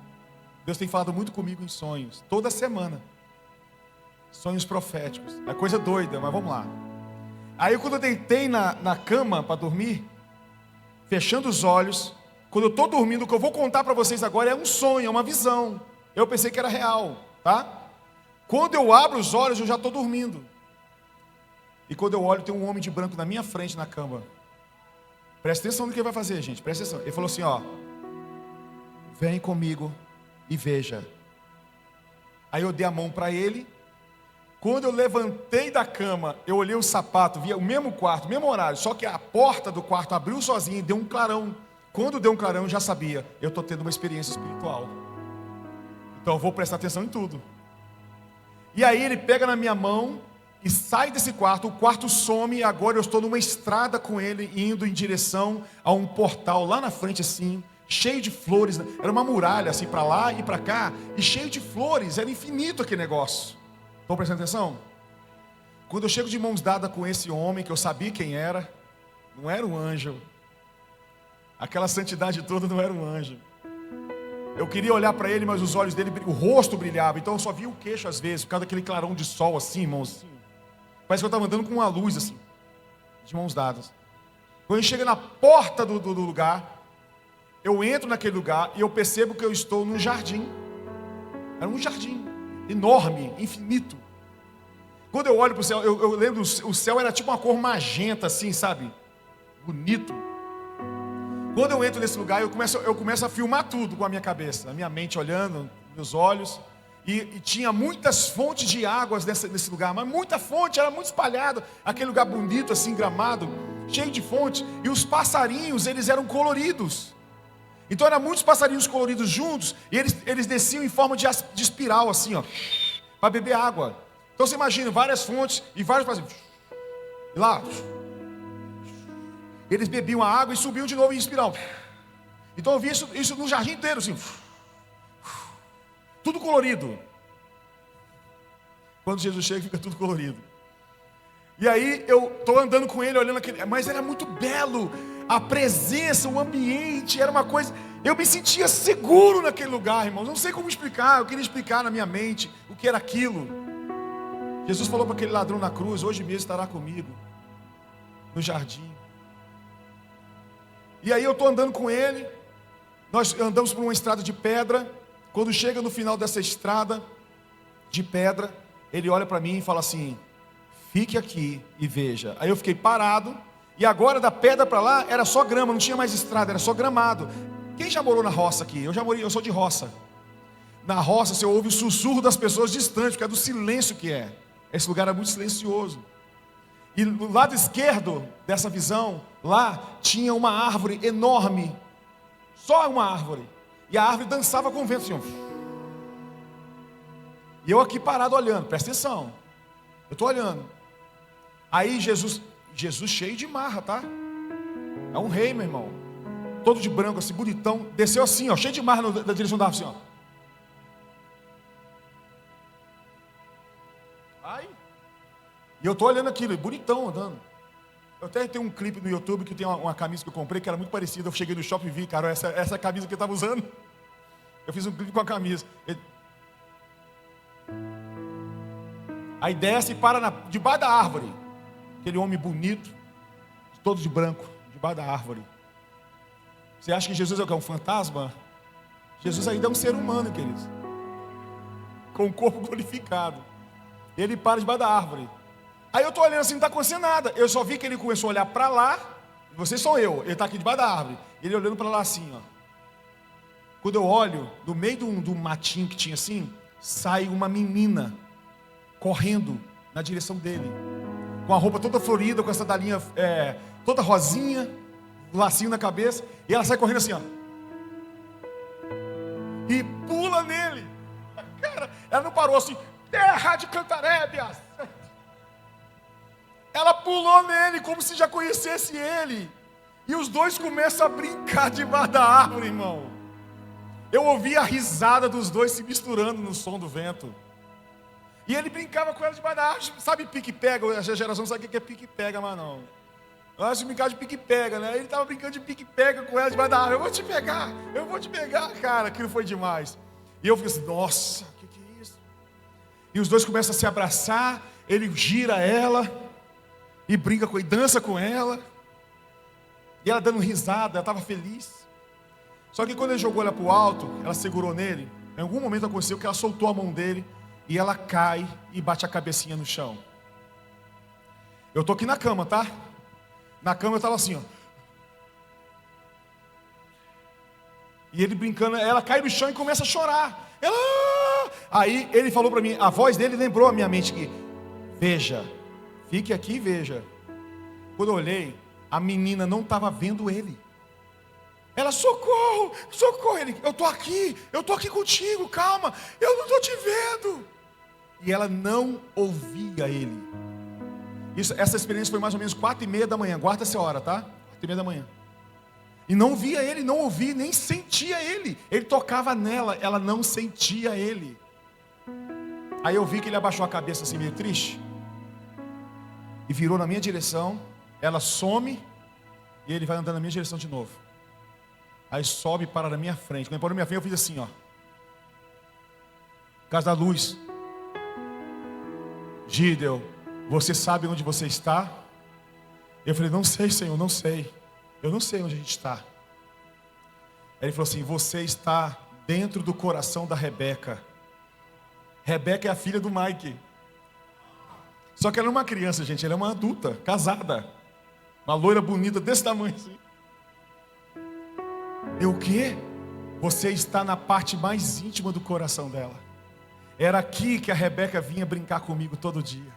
Deus tem falado muito comigo em sonhos, toda semana. Sonhos proféticos. É coisa doida, mas vamos lá. Aí quando eu deitei na cama para dormir, fechando os olhos, quando eu estou dormindo, o que eu vou contar para vocês agora é um sonho, é uma visão. Eu pensei que era real, tá? Quando eu abro os olhos, eu já estou dormindo. E quando eu olho, tem um homem de branco na minha frente na cama. Presta atenção no que ele vai fazer, gente. Presta atenção. Ele falou assim, ó. Vem comigo e veja. Aí eu dei a mão para ele. Quando eu levantei da cama, eu olhei o sapato, via o mesmo quarto, mesmo horário. Só que a porta do quarto abriu sozinha e deu um clarão. Quando deu um clarão, eu já sabia. Eu estou tendo uma experiência espiritual. Então eu vou prestar atenção em tudo. E aí ele pega na minha mão e sai desse quarto. O quarto some e agora eu estou numa estrada com ele, indo em direção a um portal lá na frente assim, cheio de flores. Era uma muralha assim para lá e para cá, e cheio de flores. Era infinito aquele negócio. Estão prestando atenção? Quando eu chego de mãos dadas com esse homem, que eu sabia quem era, não era um anjo. Aquela santidade toda não era um anjo. Eu queria olhar para ele, mas os olhos dele, o rosto brilhava. Então eu só via o queixo às vezes, por causa daquele clarão de sol assim, irmãos. Assim. Parece que eu estava andando com uma luz assim, de mãos dadas. Quando a gente chega na porta do lugar, eu entro naquele lugar e eu percebo que eu estou num jardim. Era um jardim enorme, infinito. Quando eu olho para o céu, eu lembro, o céu era tipo uma cor magenta assim, sabe? Bonito. Quando eu entro nesse lugar, eu começo a filmar tudo com a minha cabeça, a minha mente olhando, meus olhos. E tinha muitas fontes de águas nesse lugar, mas muita fonte, era muito espalhado. Aquele lugar bonito, assim, gramado, cheio de fontes. E os passarinhos, eles eram coloridos. Então eram muitos passarinhos coloridos juntos. E eles desciam em forma de espiral, assim, ó, para beber água. Então você imagina, várias fontes e vários passarinhos. E lá, eles bebiam a água e subiam de novo em espiral. Então eu vi isso no jardim inteiro, assim. Tudo colorido. Quando Jesus chega, fica tudo colorido. E aí eu estou andando com ele, olhando aquele. Mas era muito belo. A presença, o ambiente, era uma coisa. Eu me sentia seguro naquele lugar, irmãos. Não sei como explicar. Eu queria explicar na minha mente o que era aquilo. Jesus falou para aquele ladrão na cruz: hoje mesmo estará comigo no jardim. E aí eu estou andando com ele. Nós andamos por uma estrada de pedra. Quando chega no final dessa estrada de pedra, ele olha para mim e fala assim: fique aqui e veja. Aí eu fiquei parado. E agora da pedra para lá era só grama, não tinha mais estrada, era só gramado. Quem já morou na roça aqui? Eu já morei, eu sou de roça. Na roça você ouve o sussurro das pessoas distantes, porque é do silêncio que é. Esse lugar é muito silencioso. E do lado esquerdo dessa visão, lá tinha uma árvore enorme. Só uma árvore. E a árvore dançava com o vento, Senhor. E eu aqui parado olhando, presta atenção. Eu estou olhando. Aí Jesus cheio de marra, tá? É um rei, meu irmão. Todo de branco, assim, bonitão. Desceu assim, ó, cheio de marra na direção da árvore, assim, ó. Aí. E eu estou olhando aquilo, bonitão andando. Eu até tenho um clipe no YouTube que tem uma camisa que eu comprei, que era muito parecida. Eu cheguei no shopping e vi, cara, essa camisa que eu estava usando. Eu fiz um clipe com a camisa. Aí desce e para debaixo da árvore. Aquele homem bonito, todo de branco, debaixo da árvore. Você acha que Jesus é o quê? Um fantasma? Jesus ainda é um ser humano, queridos. Com o corpo glorificado. Ele para debaixo da árvore. Aí eu estou olhando assim, não está acontecendo nada. Eu só vi que ele começou a olhar para lá. Vocês sou eu. Ele está aqui debaixo da árvore. Ele olhando para lá assim, ó. Quando eu olho, no meio do matinho que tinha assim, sai uma menina correndo na direção dele. Com a roupa toda florida, com a sandalinha toda rosinha, lacinho na cabeça. E ela sai correndo assim, ó. E pula nele. Cara, ela não parou assim, terra de Cantarébias. Ela pulou nele como se já conhecesse ele. E os dois começam a brincar debaixo da árvore, irmão. Eu ouvi a risada dos dois se misturando no som do vento. E ele brincava com ela debaixo da árvore. Sabe pique-pega? A geração não sabe o que é pique-pega, mas não. Nós brincava de pique-pega, né? Ele estava brincando de pique-pega com ela debaixo da árvore. Eu vou te pegar, cara. Aquilo foi demais. E eu fiquei assim, nossa, o que é isso? E os dois começam a se abraçar. Ele gira ela. E brinca com ela, e dança com ela. E ela dando risada, ela estava feliz. Só que quando ele jogou ela para o alto, ela segurou nele. Em algum momento aconteceu que ela soltou a mão dele. E ela cai e bate a cabecinha no chão. Eu estou aqui na cama, tá? Na cama eu estava assim, ó. E ele brincando, ela cai no chão e começa a chorar. Ela... Aí ele falou para mim, a voz dele lembrou a minha mente que, veja, fique aqui e veja. Quando eu olhei, a menina não estava vendo ele. Ela, socorro, socorro. Ele, eu estou aqui contigo, calma, eu não estou te vendo. E ela não ouvia ele. Essa experiência foi mais ou menos 4:30 da manhã, guarda essa hora, tá? 4:30 da manhã. E não via ele, não ouvia, nem sentia ele. Ele tocava nela, ela não sentia ele. Aí eu vi que ele abaixou a cabeça assim meio triste. E virou na minha direção. Ela some. E ele vai andando na minha direção de novo. Aí sobe e para na minha frente. Quando ele parou na minha frente eu fiz assim, ó. Por causa da luz. Gideon, você sabe onde você está? Eu falei, não sei, Senhor, não sei. Eu não sei onde a gente está. Aí ele falou assim, você está dentro do coração da Rebeca. Rebeca é a filha do Mike. Só que ela não é uma criança, gente, ela é uma adulta, casada. Uma loira bonita desse tamanho assim. E o quê? Você está na parte mais íntima do coração dela. Era aqui que a Rebeca vinha brincar comigo todo dia.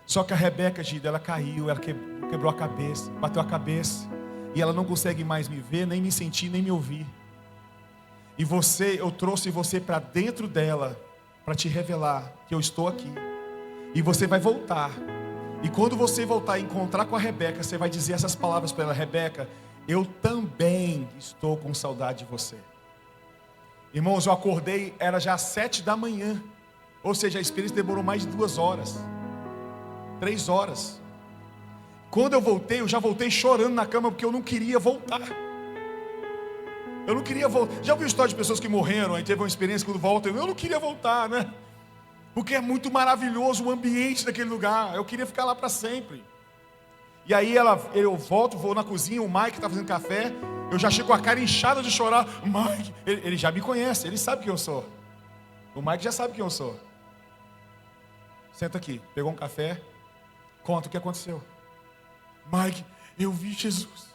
Só que a Rebeca, Gideon, ela caiu, ela quebrou a cabeça, bateu a cabeça. E ela não consegue mais me ver, nem me sentir, nem me ouvir. E eu trouxe você para dentro dela, para te revelar que eu estou aqui. E você vai voltar. E quando você voltar e encontrar com a Rebeca, você vai dizer essas palavras para ela, Rebeca, eu também estou com saudade de você. Irmãos, eu acordei, era já 7 da manhã. Ou seja, a experiência demorou mais de 2 horas. 3 horas. Quando eu voltei, eu já voltei chorando na cama, porque eu não queria voltar. Eu não queria voltar. Já ouviu história de pessoas que morreram, aí teve uma experiência quando voltam, eu não queria voltar, né? Porque é muito maravilhoso o ambiente daquele lugar. Eu queria ficar lá para sempre. E aí eu volto, vou na cozinha, o Mike está fazendo café. Eu já chego com a cara inchada de chorar. Mike, ele já me conhece, ele sabe quem eu sou. O Mike já sabe quem eu sou. Senta aqui, pegou um café. Conta o que aconteceu. Mike, eu vi Jesus.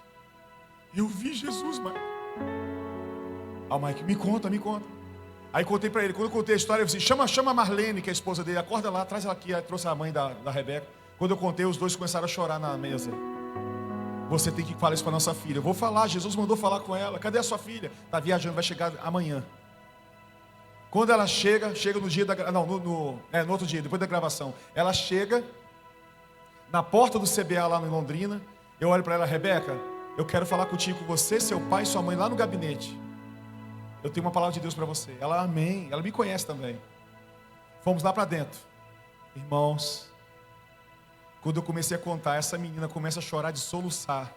Eu vi Jesus, Mike. Aí o Mike, me conta. Aí contei para ele, quando eu contei a história, eu disse, chama a Marlene, que é a esposa dele, acorda lá, traz ela aqui. Aí trouxe a mãe da Rebeca. Quando eu contei, os dois começaram a chorar na mesa. Você tem que falar isso para nossa filha. Eu vou falar, Jesus mandou falar com ela. Cadê a sua filha? Está viajando, vai chegar amanhã. Quando ela chega no dia da... Não, no outro dia, depois da gravação. Ela chega na porta do CBA lá em Londrina. Eu olho para ela, Rebeca, eu quero falar contigo, com você, seu pai e sua mãe lá no gabinete. Eu tenho uma palavra de Deus para você. Ela, amém. Ela me conhece também. Fomos lá para dentro. Irmãos, quando eu comecei a contar, essa menina começa a chorar de soluçar.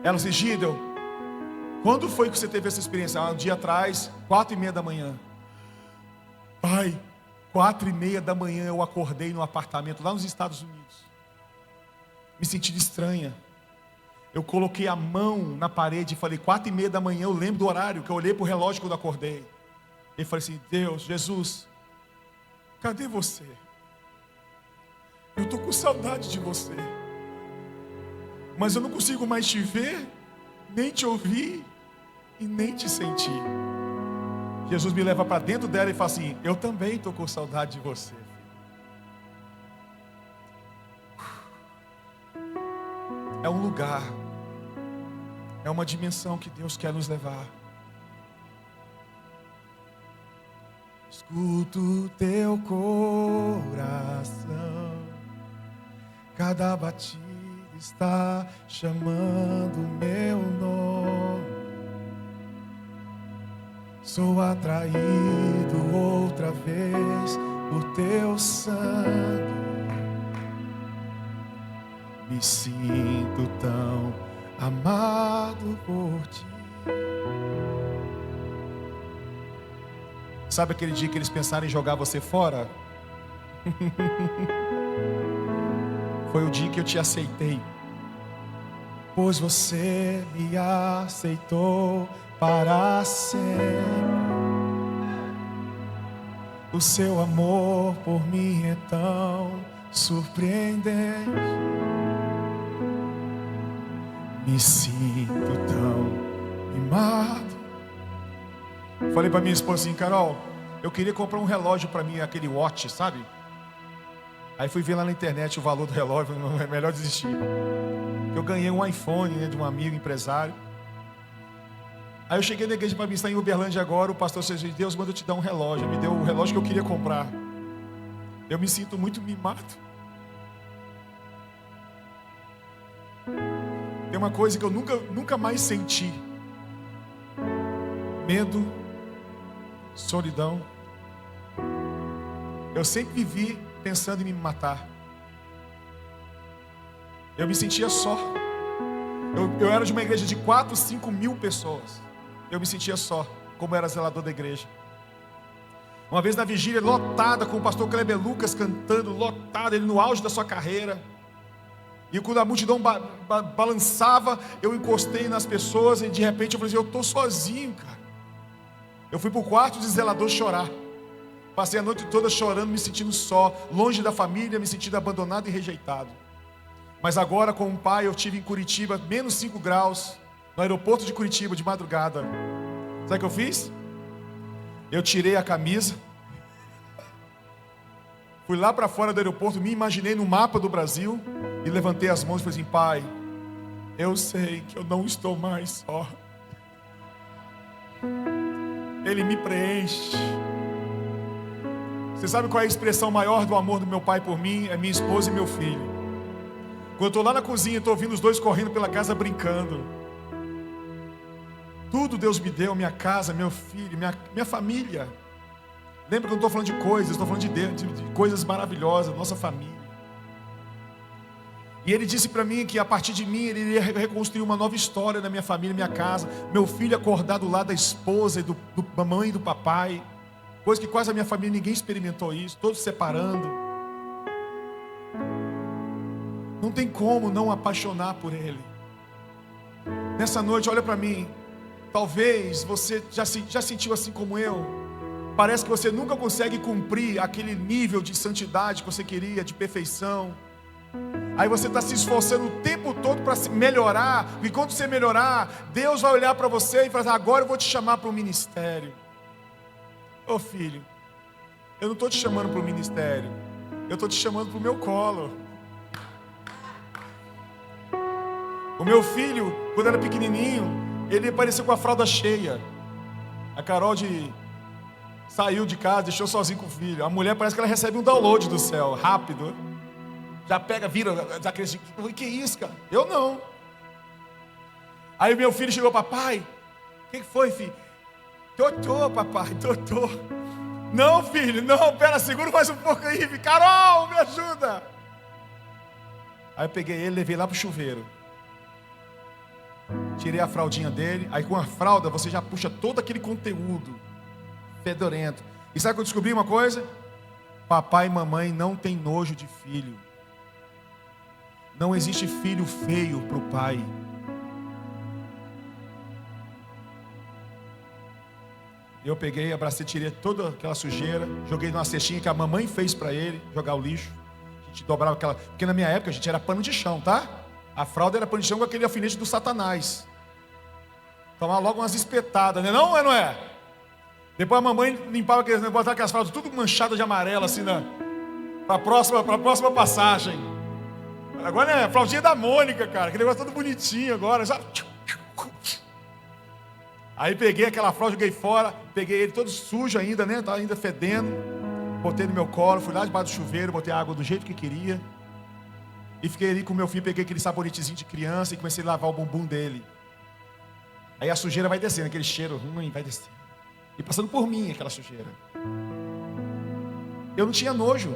Ela disse, Gideon, quando foi que você teve essa experiência? Um dia atrás, 4:30 da manhã. Pai, 4:30 da manhã eu acordei no apartamento lá nos Estados Unidos. Me sentindo estranha. Eu coloquei a mão na parede e falei, 4:30 da manhã, eu lembro do horário, que eu olhei para o relógio quando acordei. E falei assim, Deus, Jesus, cadê você? Eu estou com saudade de você. Mas eu não consigo mais te ver, nem te ouvir e nem te sentir. Jesus me leva para dentro dela e fala assim, eu também estou com saudade de você. É um lugar, é uma dimensão que Deus quer nos levar. Escuto teu coração, cada batida está chamando meu nome. Sou atraído outra vez por teu sangue. Me sinto tão amado por ti. Sabe aquele dia que eles pensaram em jogar você fora? Foi o dia que eu te aceitei. Pois você me aceitou para sempre. O seu amor por mim é tão surpreendente. Me sinto tão mimado. Falei para minha esposa assim, Carol, eu queria comprar um relógio para mim, aquele watch, sabe? Aí fui ver lá na internet o valor do relógio, não é melhor desistir. Eu ganhei um iPhone, né, de um amigo empresário. Aí eu cheguei na igreja para mim, está em Uberlândia agora, o pastor disse, Deus manda eu te dar um relógio. Me deu o relógio que eu queria comprar. Eu me sinto muito mimado. Tem uma coisa que eu nunca mais senti. Medo, solidão. Eu sempre vivi pensando em me matar. Eu me sentia só. Eu era de uma igreja de 4, 5 mil pessoas. Eu me sentia só, como era zelador da igreja. Uma vez na vigília, lotada, com o pastor Kleber Lucas cantando, lotado, ele no auge da sua carreira. E quando a multidão balançava, eu encostei nas pessoas e de repente eu falei assim, eu estou sozinho, cara. Eu fui para o quarto de zelador chorar. Passei a noite toda chorando, me sentindo só, longe da família, me sentindo abandonado e rejeitado. Mas agora, como pai, eu estive em Curitiba, menos 5 graus, no aeroporto de Curitiba, de madrugada. Sabe o que eu fiz? Eu tirei a camisa, fui lá para fora do aeroporto, me imaginei no mapa do Brasil e levantei as mãos e falei assim, Pai, eu sei que eu não estou mais só. Ele me preenche. Você sabe qual é a expressão maior do amor do meu pai por mim? É minha esposa e meu filho. Quando eu estou lá na cozinha, estou ouvindo os dois correndo pela casa brincando. Tudo Deus me deu, minha casa, meu filho, minha família. Lembra que eu não estou falando de coisas, estou falando de Deus, de coisas maravilhosas, nossa família. E ele disse para mim que a partir de mim ele iria reconstruir uma nova história na minha família, minha casa. Meu filho acordar do lado da esposa e da mamãe e do papai. Coisa que quase a minha família ninguém experimentou isso, todos separando. Não tem como não apaixonar por ele. Nessa noite, olha para mim. Talvez você já sentiu assim como eu. Parece que você nunca consegue cumprir aquele nível de santidade que você queria, de perfeição. Aí você está se esforçando o tempo todo para se melhorar. E quando você melhorar, Deus vai olhar para você e falar: agora eu vou te chamar para o ministério. Ô filho, eu não estou te chamando para o ministério, eu estou te chamando para o meu colo. O meu filho, quando era pequenininho, ele apareceu com a fralda cheia. A Carol saiu de casa, deixou sozinho com o filho. A mulher parece que ela recebe um download do céu, rápido. Já pega, vira, já acredita. Que isso, cara? Eu não. Aí meu filho chegou: papai, o que foi, filho? Totô, papai, totô. Não, filho, não, pera, segura mais um pouco aí, filho. Carol, me ajuda. Aí eu peguei ele, levei lá pro chuveiro. Tirei a fraldinha dele. Aí com a fralda você já puxa todo aquele conteúdo fedorento. E sabe que eu descobri uma coisa? Papai e mamãe não tem nojo de filho. Não existe filho feio para o pai. Eu peguei, abracei, tirei toda aquela sujeira, joguei numa cestinha que a mamãe fez para ele, jogar o lixo. A gente dobrava aquela... Porque na minha época a gente era pano de chão, tá? A fralda era pano de chão com aquele alfinete do Satanás. Tomava logo umas espetadas, né? Não, não é? Depois a mamãe limpava aqueles negócios, botava aquelas fraldas tudo manchadas de amarelo, assim, para a próxima passagem. Agora é a fraldinha da Mônica, cara. Aquele negócio todo bonitinho agora. Já... Aí peguei aquela fralda, joguei fora. Peguei ele todo sujo ainda, né? Estava ainda fedendo. Botei no meu colo, fui lá debaixo do chuveiro, botei a água do jeito que queria. E fiquei ali com meu filho, peguei aquele sabonetezinho de criança e comecei a lavar o bumbum dele. Aí a sujeira vai descendo, aquele cheiro ruim vai descendo. E passando por mim aquela sujeira. Eu não tinha nojo.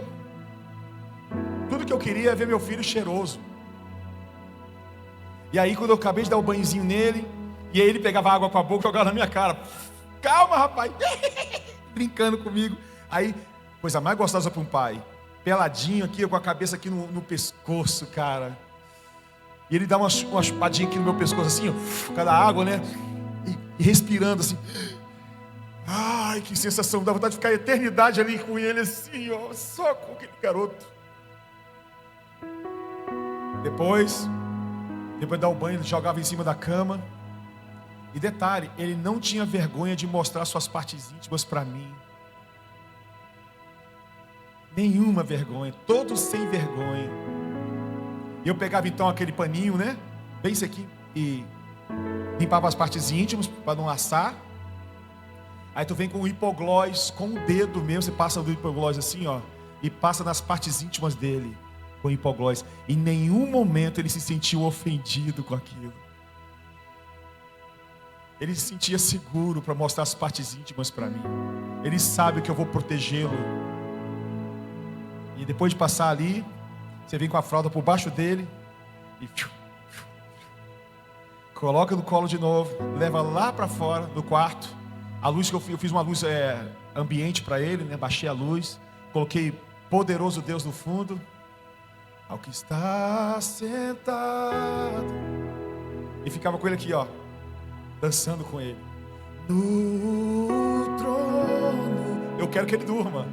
Tudo que eu queria é ver meu filho cheiroso. E aí quando eu acabei de dar o banhozinho nele, e aí ele pegava água com a boca e jogava na minha cara. Calma, rapaz. Brincando comigo. Aí, coisa mais gostosa para um pai. Peladinho aqui, com a cabeça aqui no pescoço, cara. E ele dá uma chupadinha aqui no meu pescoço, assim, ó, cada água, né? E respirando assim. Ai, que sensação, dá vontade de ficar a eternidade ali com ele, assim, ó, só com aquele garoto. Depois de dar o banho, ele jogava em cima da cama. E detalhe, ele não tinha vergonha de mostrar suas partes íntimas para mim. Nenhuma vergonha, todos sem vergonha. E eu pegava então aquele paninho, né? Bem sequinho. E limpava as partes íntimas para não assar. Aí tu vem com o hipoglós, com o dedo mesmo. Você passa do hipoglós assim, ó. E passa nas partes íntimas dele com o hipoglós. Em nenhum momento ele se sentiu ofendido com aquilo. Ele se sentia seguro para mostrar as partes íntimas para mim. Ele sabe que eu vou protegê-lo. E depois de passar ali, você vem com a fralda por baixo dele e coloca no colo de novo, leva lá para fora do quarto. A luz que eu fiz uma luz ambiente para ele, né? Baixei a luz, coloquei Poderoso Deus no fundo. Ao que está sentado. E ficava com ele aqui, ó, dançando com ele. No trono. Eu quero que ele durma.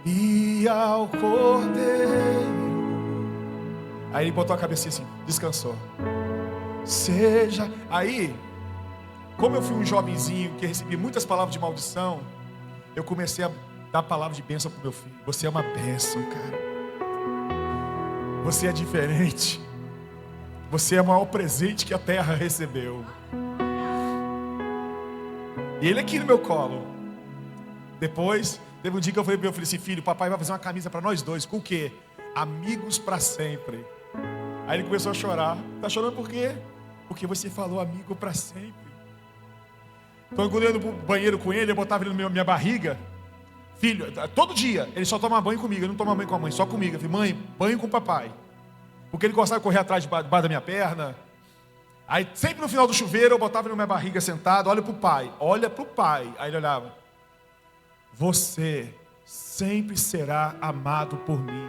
E ao Cordeiro. Aí ele botou a cabecinha assim, descansou. Seja. Aí, como eu fui um jovenzinho que recebi muitas palavras de maldição, eu comecei a dar palavras de bênção pro meu filho. Você é uma bênção, cara. Você é diferente. Você é o maior presente que a terra recebeu. E ele aqui no meu colo. Depois, teve um dia que eu falei para meu filho assim: filho, papai vai fazer uma camisa para nós dois. Com o quê? Amigos para sempre. Aí ele começou a chorar. Tá chorando por quê? Porque você falou amigo para sempre. Então quando eu ia no banheiro com ele, eu botava ele na minha barriga. Filho, todo dia, ele só toma banho comigo. Ele não toma banho com a mãe, só comigo. Eu falei: mãe, banho com o papai. Porque ele gostava de correr atrás debaixo da minha perna. Aí sempre no final do chuveiro eu botava ele na minha barriga sentado. Olha pro pai, olha pro pai. Aí ele olhava: você sempre será amado por mim.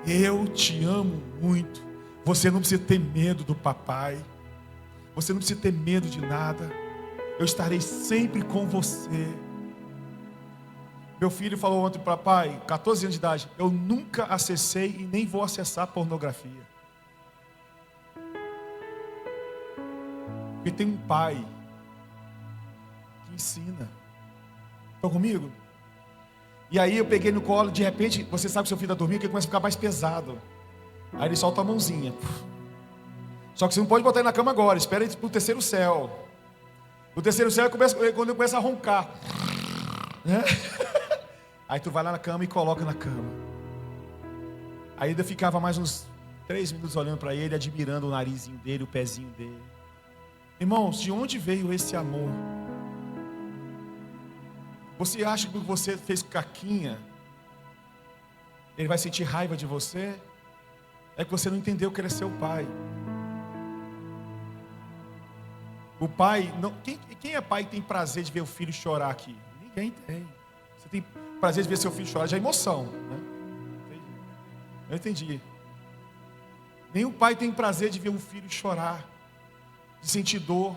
Eu te amo muito. Você não precisa ter medo do papai. Você não precisa ter medo de nada. Eu estarei sempre com você. Meu filho falou ontem para pai, 14 anos de idade, eu nunca acessei e nem vou acessar pornografia. Porque tem um pai que ensina. Estão comigo? E aí eu peguei no colo, de repente, você sabe que seu filho está dormindo, que ele começa a ficar mais pesado. Aí ele solta a mãozinha. Só que você não pode botar ele na cama agora, espera ele para o terceiro céu. O terceiro céu é quando ele começa a roncar. Né? Aí tu vai lá na cama e coloca na cama. Aí ainda ficava mais uns 3 minutos olhando para ele, admirando o narizinho dele, o pezinho dele. Irmãos, de onde veio esse amor? Você acha que você fez caquinha, ele vai sentir raiva de você? É que você não entendeu que ele é seu pai. O pai, não, quem é pai e tem prazer de ver o filho chorar aqui? Ninguém tem. Você tem prazer de ver seu filho chorar, já é emoção, né? Eu entendi. Nenhum pai tem prazer de ver um filho chorar, de sentir dor.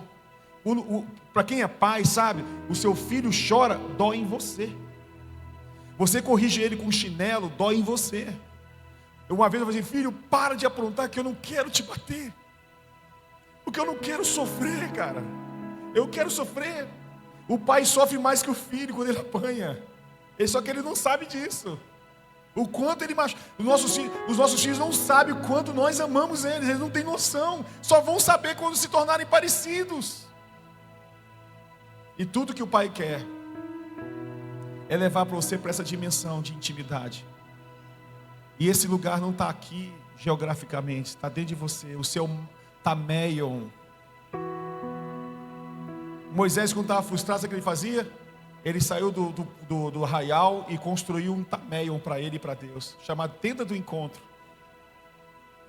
Para quem é pai, sabe, o seu filho chora, dói em você. Você corrige ele com um chinelo, dói em você. Uma vez eu falei assim, filho, para de aprontar que eu não quero te bater. Porque eu não quero sofrer, cara. Eu quero sofrer. O pai sofre mais que o filho quando ele apanha. Só que ele não sabe disso. O quanto ele machuca. Os nossos filhos não sabem o quanto nós amamos eles não têm noção. Só vão saber quando se tornarem parecidos. E tudo que o pai quer é levar para você para essa dimensão de intimidade. E esse lugar não está aqui geograficamente, está dentro de você. O seu tameion. Moisés, quando estava frustrado, sabe o que ele fazia? Ele saiu do arraial e construiu um tameion para ele e para Deus, chamado Tenda do Encontro.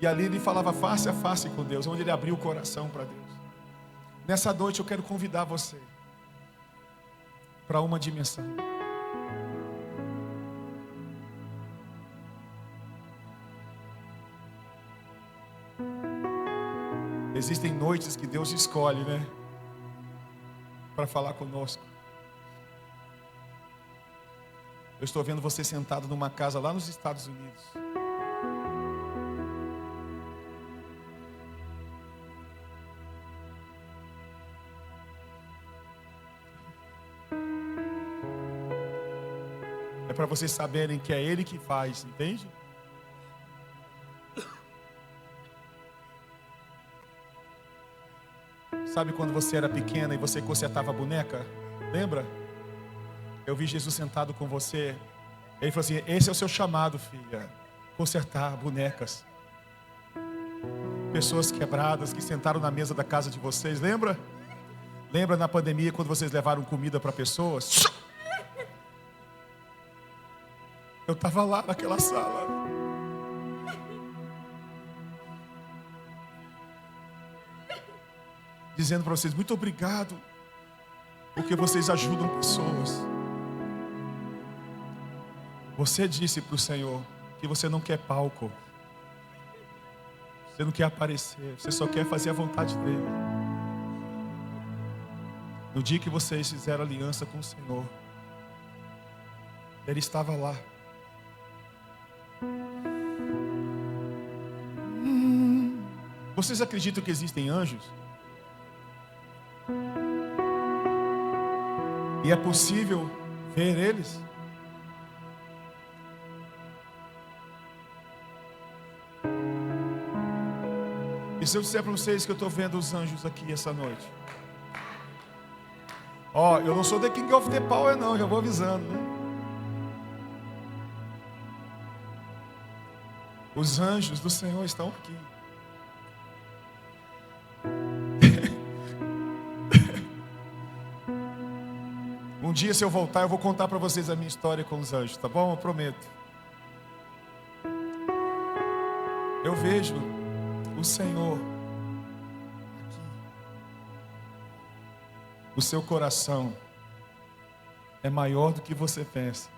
E ali ele falava face a face com Deus, onde ele abriu o coração para Deus. Nessa noite eu quero convidar você para uma dimensão. Existem noites que Deus escolhe, né? Para falar conosco. Eu estou vendo você sentado numa casa lá nos Estados Unidos. É para vocês saberem que é Ele que faz, entende? Sabe quando você era pequena e você consertava a boneca? Lembra? Eu vi Jesus sentado com você. Ele falou assim, esse é o seu chamado, filha. Consertar bonecas. Pessoas quebradas que sentaram na mesa da casa de vocês, lembra? Lembra na pandemia quando vocês levaram comida para pessoas? Eu estava lá naquela sala. Dizendo para vocês, muito obrigado. Porque vocês ajudam pessoas. Você disse para o Senhor que você não quer palco. Você não quer aparecer. Você só quer fazer a vontade dEle. No dia que vocês fizeram aliança com o Senhor, Ele estava lá. Vocês acreditam que existem anjos? E é possível ver eles? E se eu disser para vocês que eu estou vendo os anjos aqui essa noite? Ó, eu não sou The King of the Power não, já vou avisando, né? Os anjos do Senhor estão aqui. Um dia, se eu voltar, eu vou contar para vocês a minha história com os anjos, tá bom? Eu prometo. Eu vejo o Senhor aqui. O seu coração é maior do que você pensa.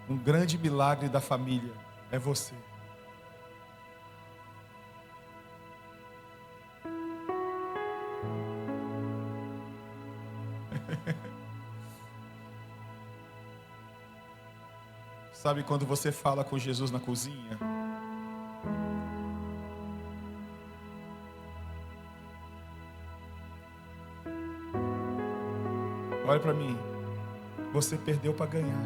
Um grande milagre da família é você. Sabe quando você fala com Jesus na cozinha? Olha para mim. Você perdeu para ganhar.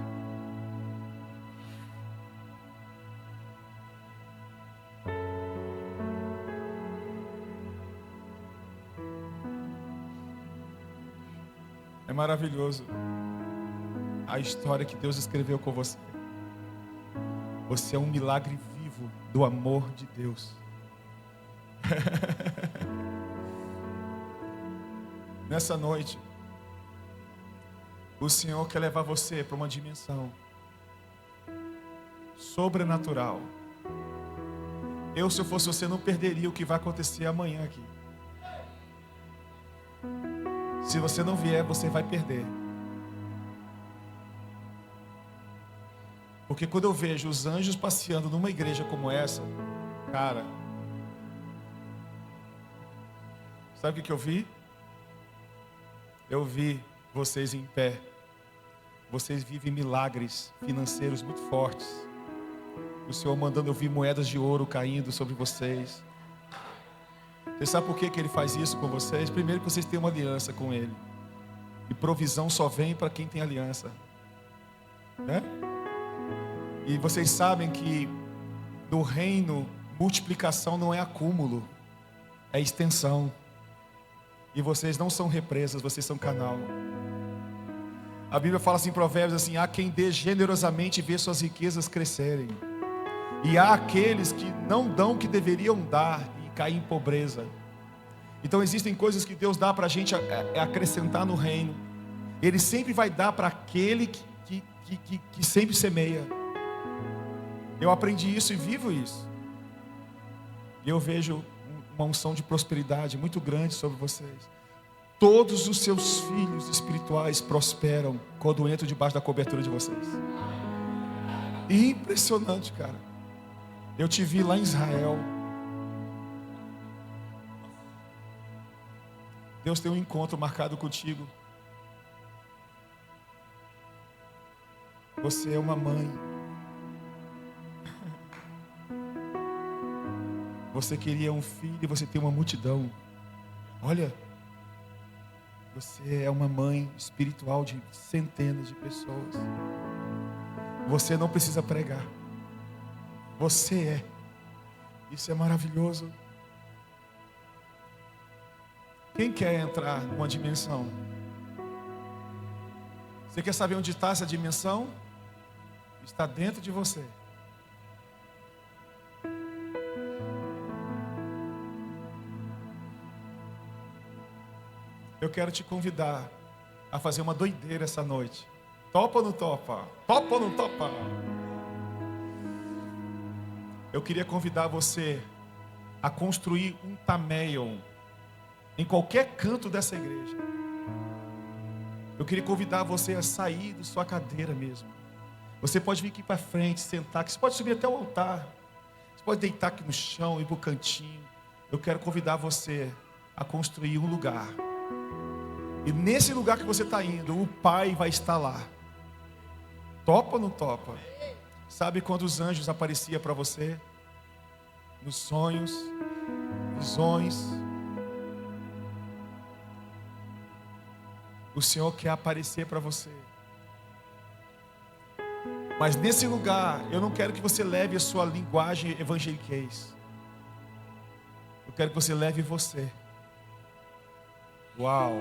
É maravilhoso a história que Deus escreveu com você. Você é um milagre vivo do amor de Deus. Nessa noite, o Senhor quer levar você para uma dimensão sobrenatural. Se eu fosse você, não perderia o que vai acontecer amanhã aqui. Se você não vier, você vai perder. Porque quando eu vejo os anjos passeando numa igreja como essa, cara, sabe o que eu vi? Eu vi vocês em pé. Vocês vivem milagres financeiros muito fortes. O Senhor mandando eu ver moedas de ouro caindo sobre vocês. Você sabe por que Ele faz isso com vocês? Primeiro que vocês têm uma aliança com Ele. E provisão só vem para quem tem aliança, né? E vocês sabem que no reino, multiplicação não é acúmulo, é extensão. E vocês não são represas, vocês são canal. A Bíblia fala assim em Provérbios assim: há quem dê generosamente e vê suas riquezas crescerem. E há aqueles que não dão o que deveriam dar e caem em pobreza. Então existem coisas que Deus dá para a gente acrescentar no reino. Ele sempre vai dar para aquele que sempre semeia. Eu aprendi isso e vivo isso. E eu vejo uma unção de prosperidade muito grande sobre vocês. Todos os seus filhos espirituais prosperam quando entram debaixo da cobertura de vocês. Impressionante, cara. Eu te vi lá em Israel. Deus tem um encontro marcado contigo. Você é uma mãe. Você queria um filho e você tem uma multidão. Olha, você é uma mãe espiritual de centenas de pessoas. Você não precisa pregar. Você é. Isso é maravilhoso. Quem quer entrar numa dimensão? Você quer saber onde está essa dimensão? Está dentro de você. Eu quero te convidar a fazer uma doideira essa noite. Topa ou não topa? Topa ou não topa? Eu queria convidar você a construir um tameion em qualquer canto dessa igreja. Eu queria convidar você a sair da sua cadeira mesmo. Você pode vir aqui para frente, sentar, você pode subir até o altar. Você pode deitar aqui no chão, ir para o cantinho. Eu quero convidar você a construir um lugar. E nesse lugar que você está indo, o Pai vai estar lá. Topa ou não topa? Sabe quando os anjos apareciam para você? Nos sonhos, visões. O Senhor quer aparecer para você. Mas nesse lugar, eu não quero que você leve a sua linguagem evangeliquez. Eu quero que você leve você. Uau!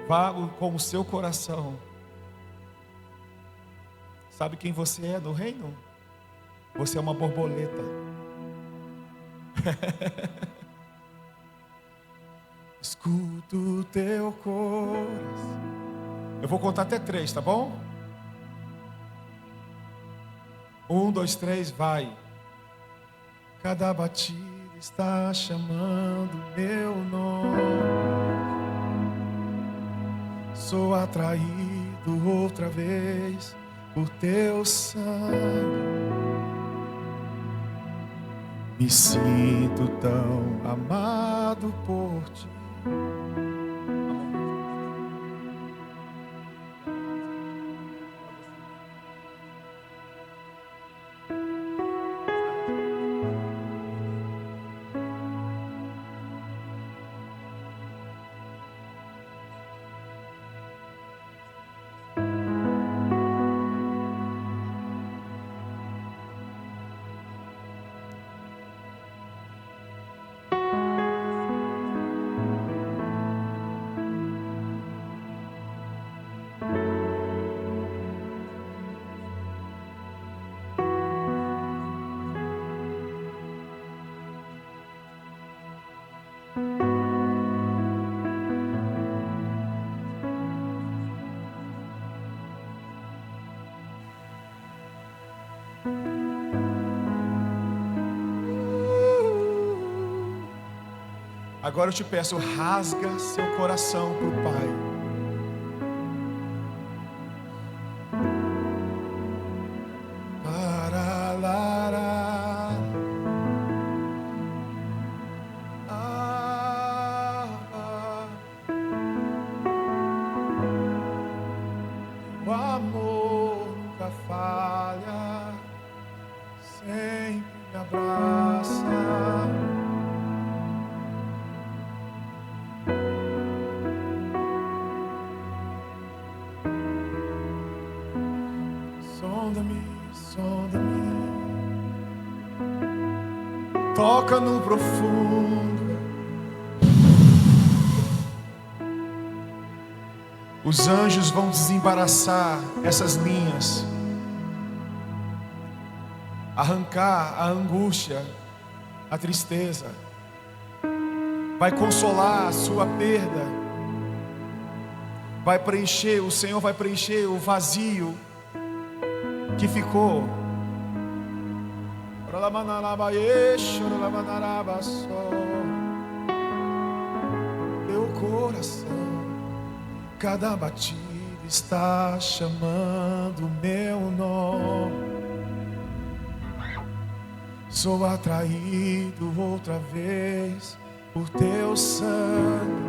Vá com o seu coração. Sabe quem você é no reino? Você é uma borboleta. Escuta o teu coração. Eu vou contar até 3, tá bom? 1, 2, 3, vai. Cada batida está chamando meu nome. Sou atraído outra vez por teu sangue. Me sinto tão amado por ti. Agora eu te peço, rasga seu coração para o Pai. O amor nunca falha, sempre me abraça. Sonda-me, sonda-me, toca no profundo. Os anjos vão desembaraçar essas linhas, arrancar a angústia, a tristeza, vai consolar a sua perda, vai preencher, o Senhor vai preencher o vazio que ficou. Teu coração, cada batida está chamando meu nome. Sou atraído outra vez por teu sangue.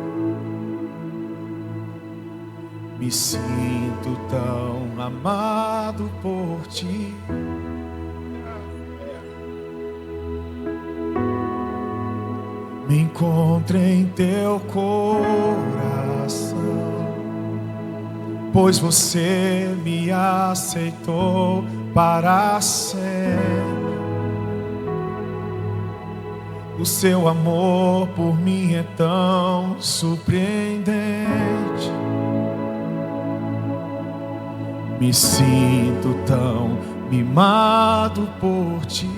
Me sinto tão amado por ti. Me encontro em teu coração, pois você me aceitou para sempre. O seu amor por mim é tão surpreendente. Me sinto tão mimado por ti.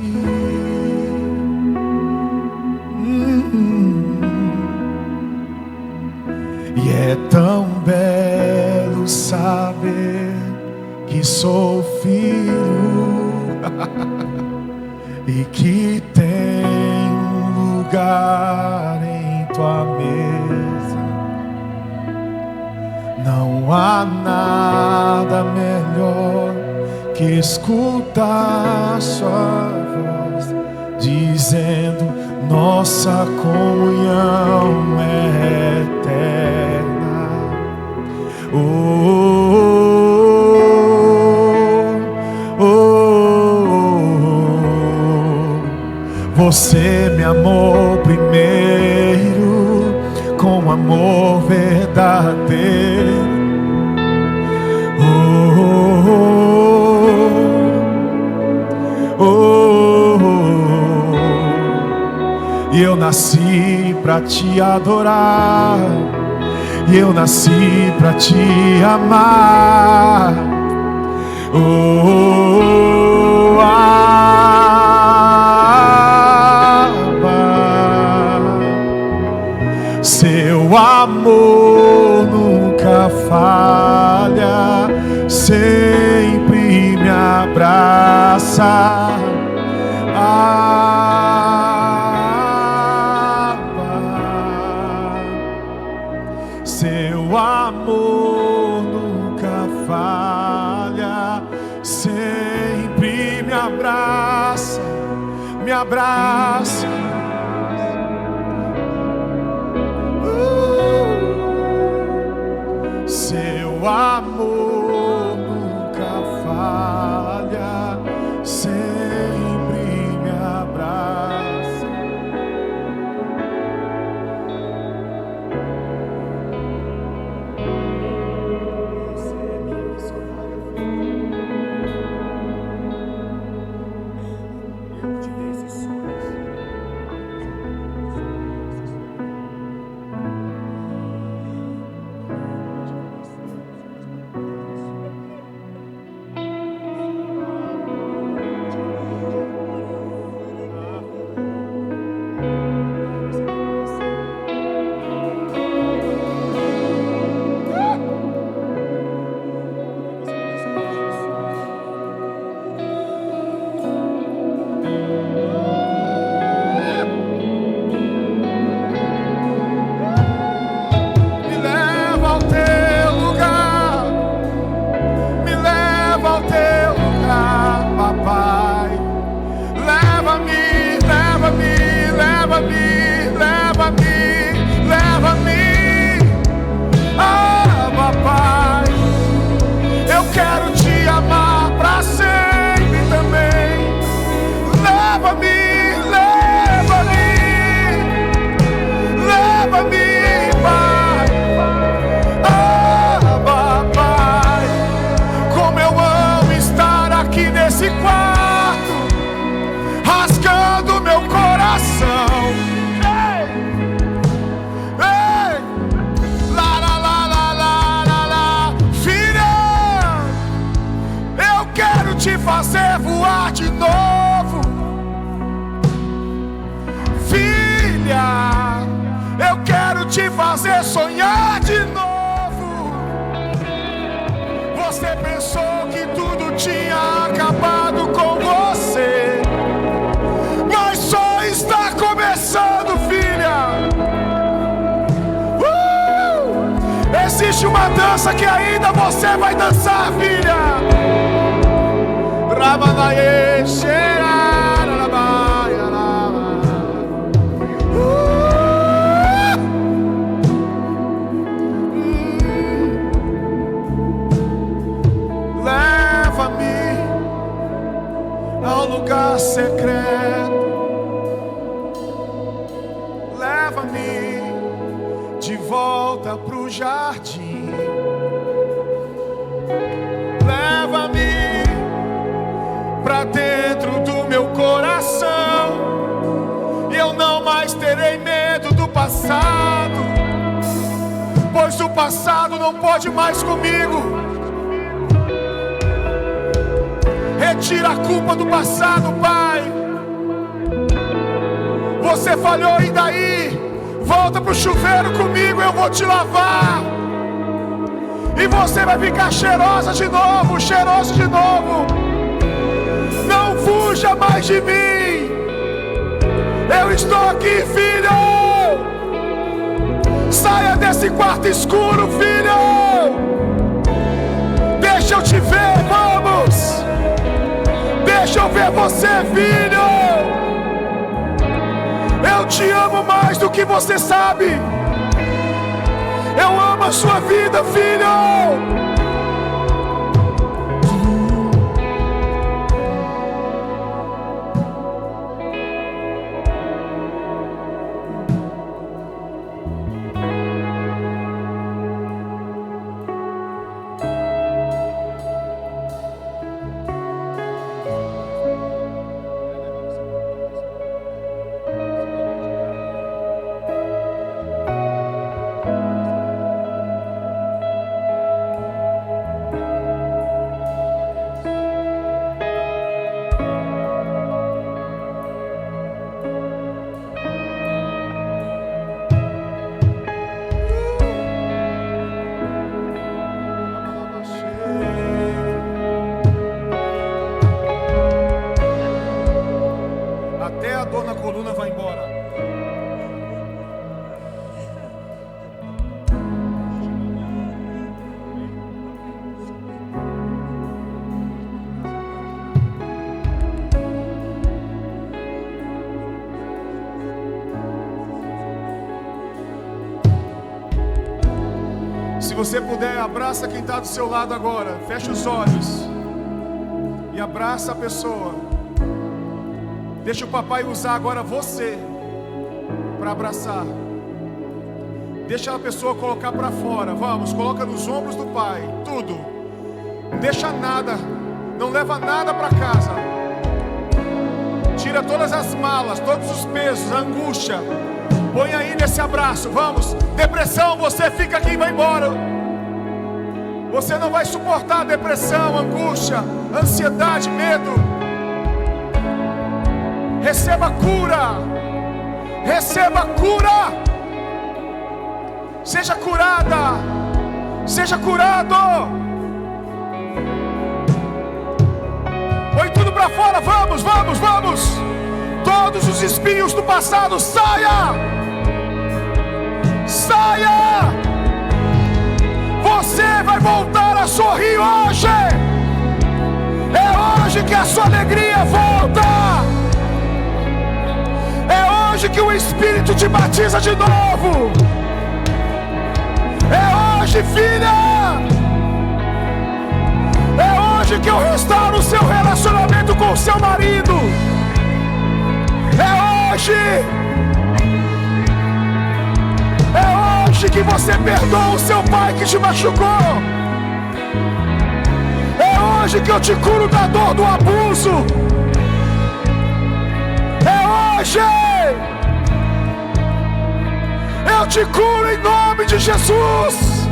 E é tão belo saber que sou filho e que tenho um lugar em tua mesa. Não há nada melhor que escutar sua voz dizendo: nossa comunhão é eterna. Oh, oh, oh, oh. Você me amou primeiro com amor verdadeiro. Oh, oh, oh, oh. E eu nasci pra te adorar, e eu nasci pra te amar. Oh, Abba, seu amor nunca falha, sempre me abraça. Seu amor nunca falha, sempre me abraça, me abraça. Seu amor nunca falha, sempre me abraça. Dança que ainda você vai dançar, filha. Rabanaye, xerarabaya, leva-me ao lugar secreto. Leva-me de volta pro jardim. Leva-me pra dentro do meu coração. E eu não mais terei medo do passado, pois o passado não pode mais comigo. Retira a culpa do passado, Pai. Você falhou, e daí? Volta pro chuveiro comigo, eu vou te lavar. E você vai ficar cheirosa de novo, cheiroso de novo. Não fuja mais de mim. Eu estou aqui, filho. Saia desse quarto escuro, filho. Deixa eu te ver, vamos. Deixa eu ver você, filho. Eu te amo mais do que você sabe. Eu amo a sua vida, filho. Se você puder, abraça quem está do seu lado agora. Fecha os olhos e abraça a pessoa. Deixa o papai usar agora você para abraçar. Deixa a pessoa colocar para fora. Vamos, coloca nos ombros do pai. Tudo. Não deixa nada. Não leva nada para casa. Tira todas as malas, todos os pesos, a angústia. Põe aí nesse abraço, vamos. Depressão, você fica aqui e vai embora. Você não vai suportar depressão, angústia, ansiedade, medo. Receba cura. Receba cura. Seja curada. Seja curado. Põe tudo para fora, vamos, vamos, vamos. Todos os espinhos do passado, saia! Saia! Você vai voltar a sorrir hoje. É hoje que a sua alegria volta. É hoje que o Espírito te batiza de novo. É hoje, filha. É hoje que eu restauro o seu relacionamento com o seu marido. É hoje. É hoje que você perdoa o seu pai que te machucou. É hoje que eu te curo da dor do abuso. É hoje. Eu te curo em nome de Jesus.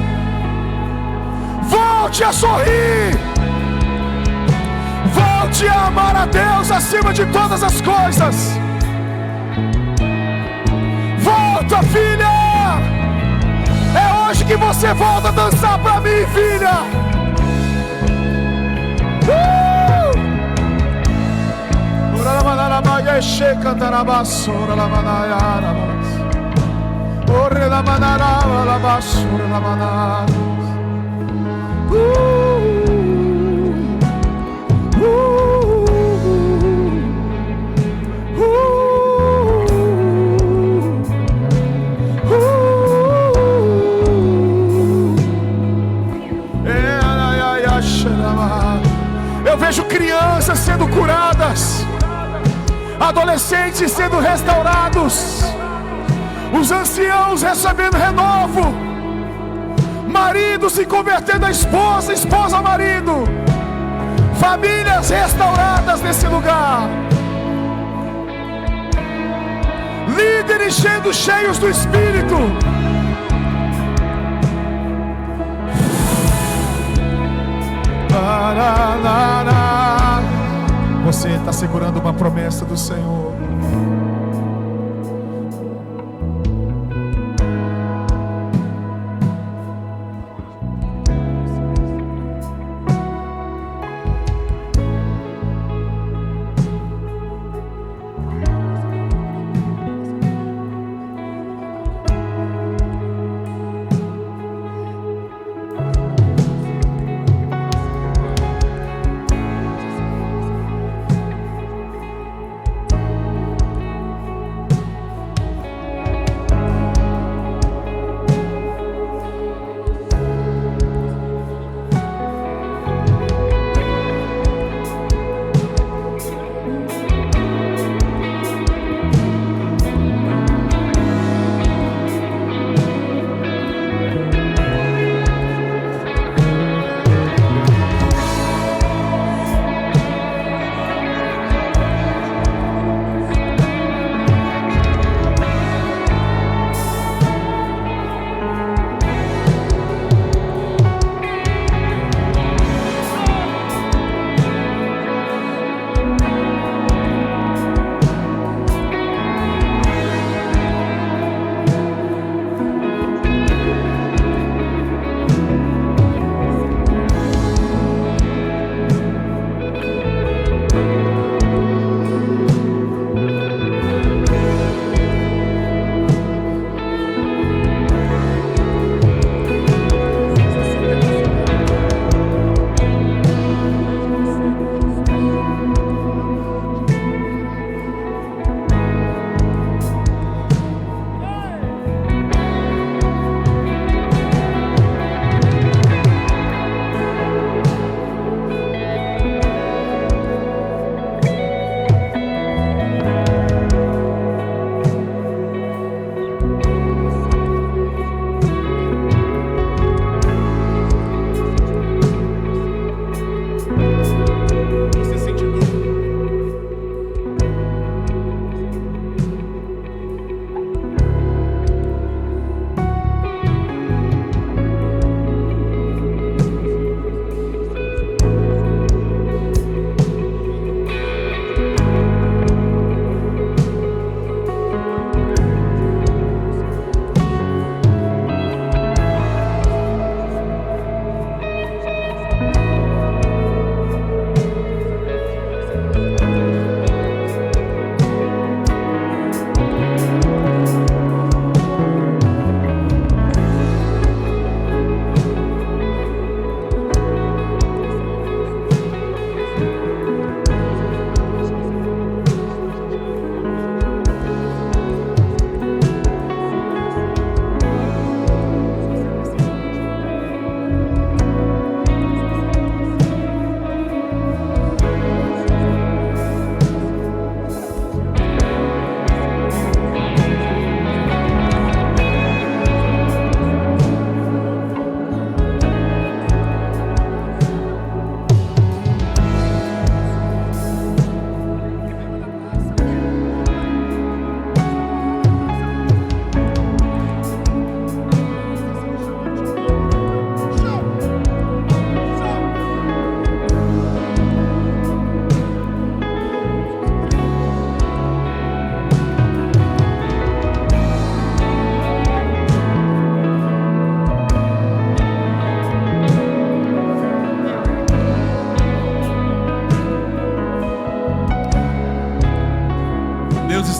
Volte a sorrir. Volte a amar a Deus acima de todas as coisas. Volta, filha. É hoje que você volta a dançar pra mim, filha. Eu vejo crianças sendo curadas, adolescentes sendo restaurados, os anciãos recebendo renovo, marido se convertendo a esposa, esposa a marido, famílias restauradas nesse lugar, líderes sendo cheios do Espírito. Você está segurando uma promessa do Senhor.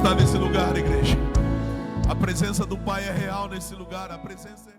Está nesse lugar, igreja. A presença do Pai é real nesse lugar. A presença é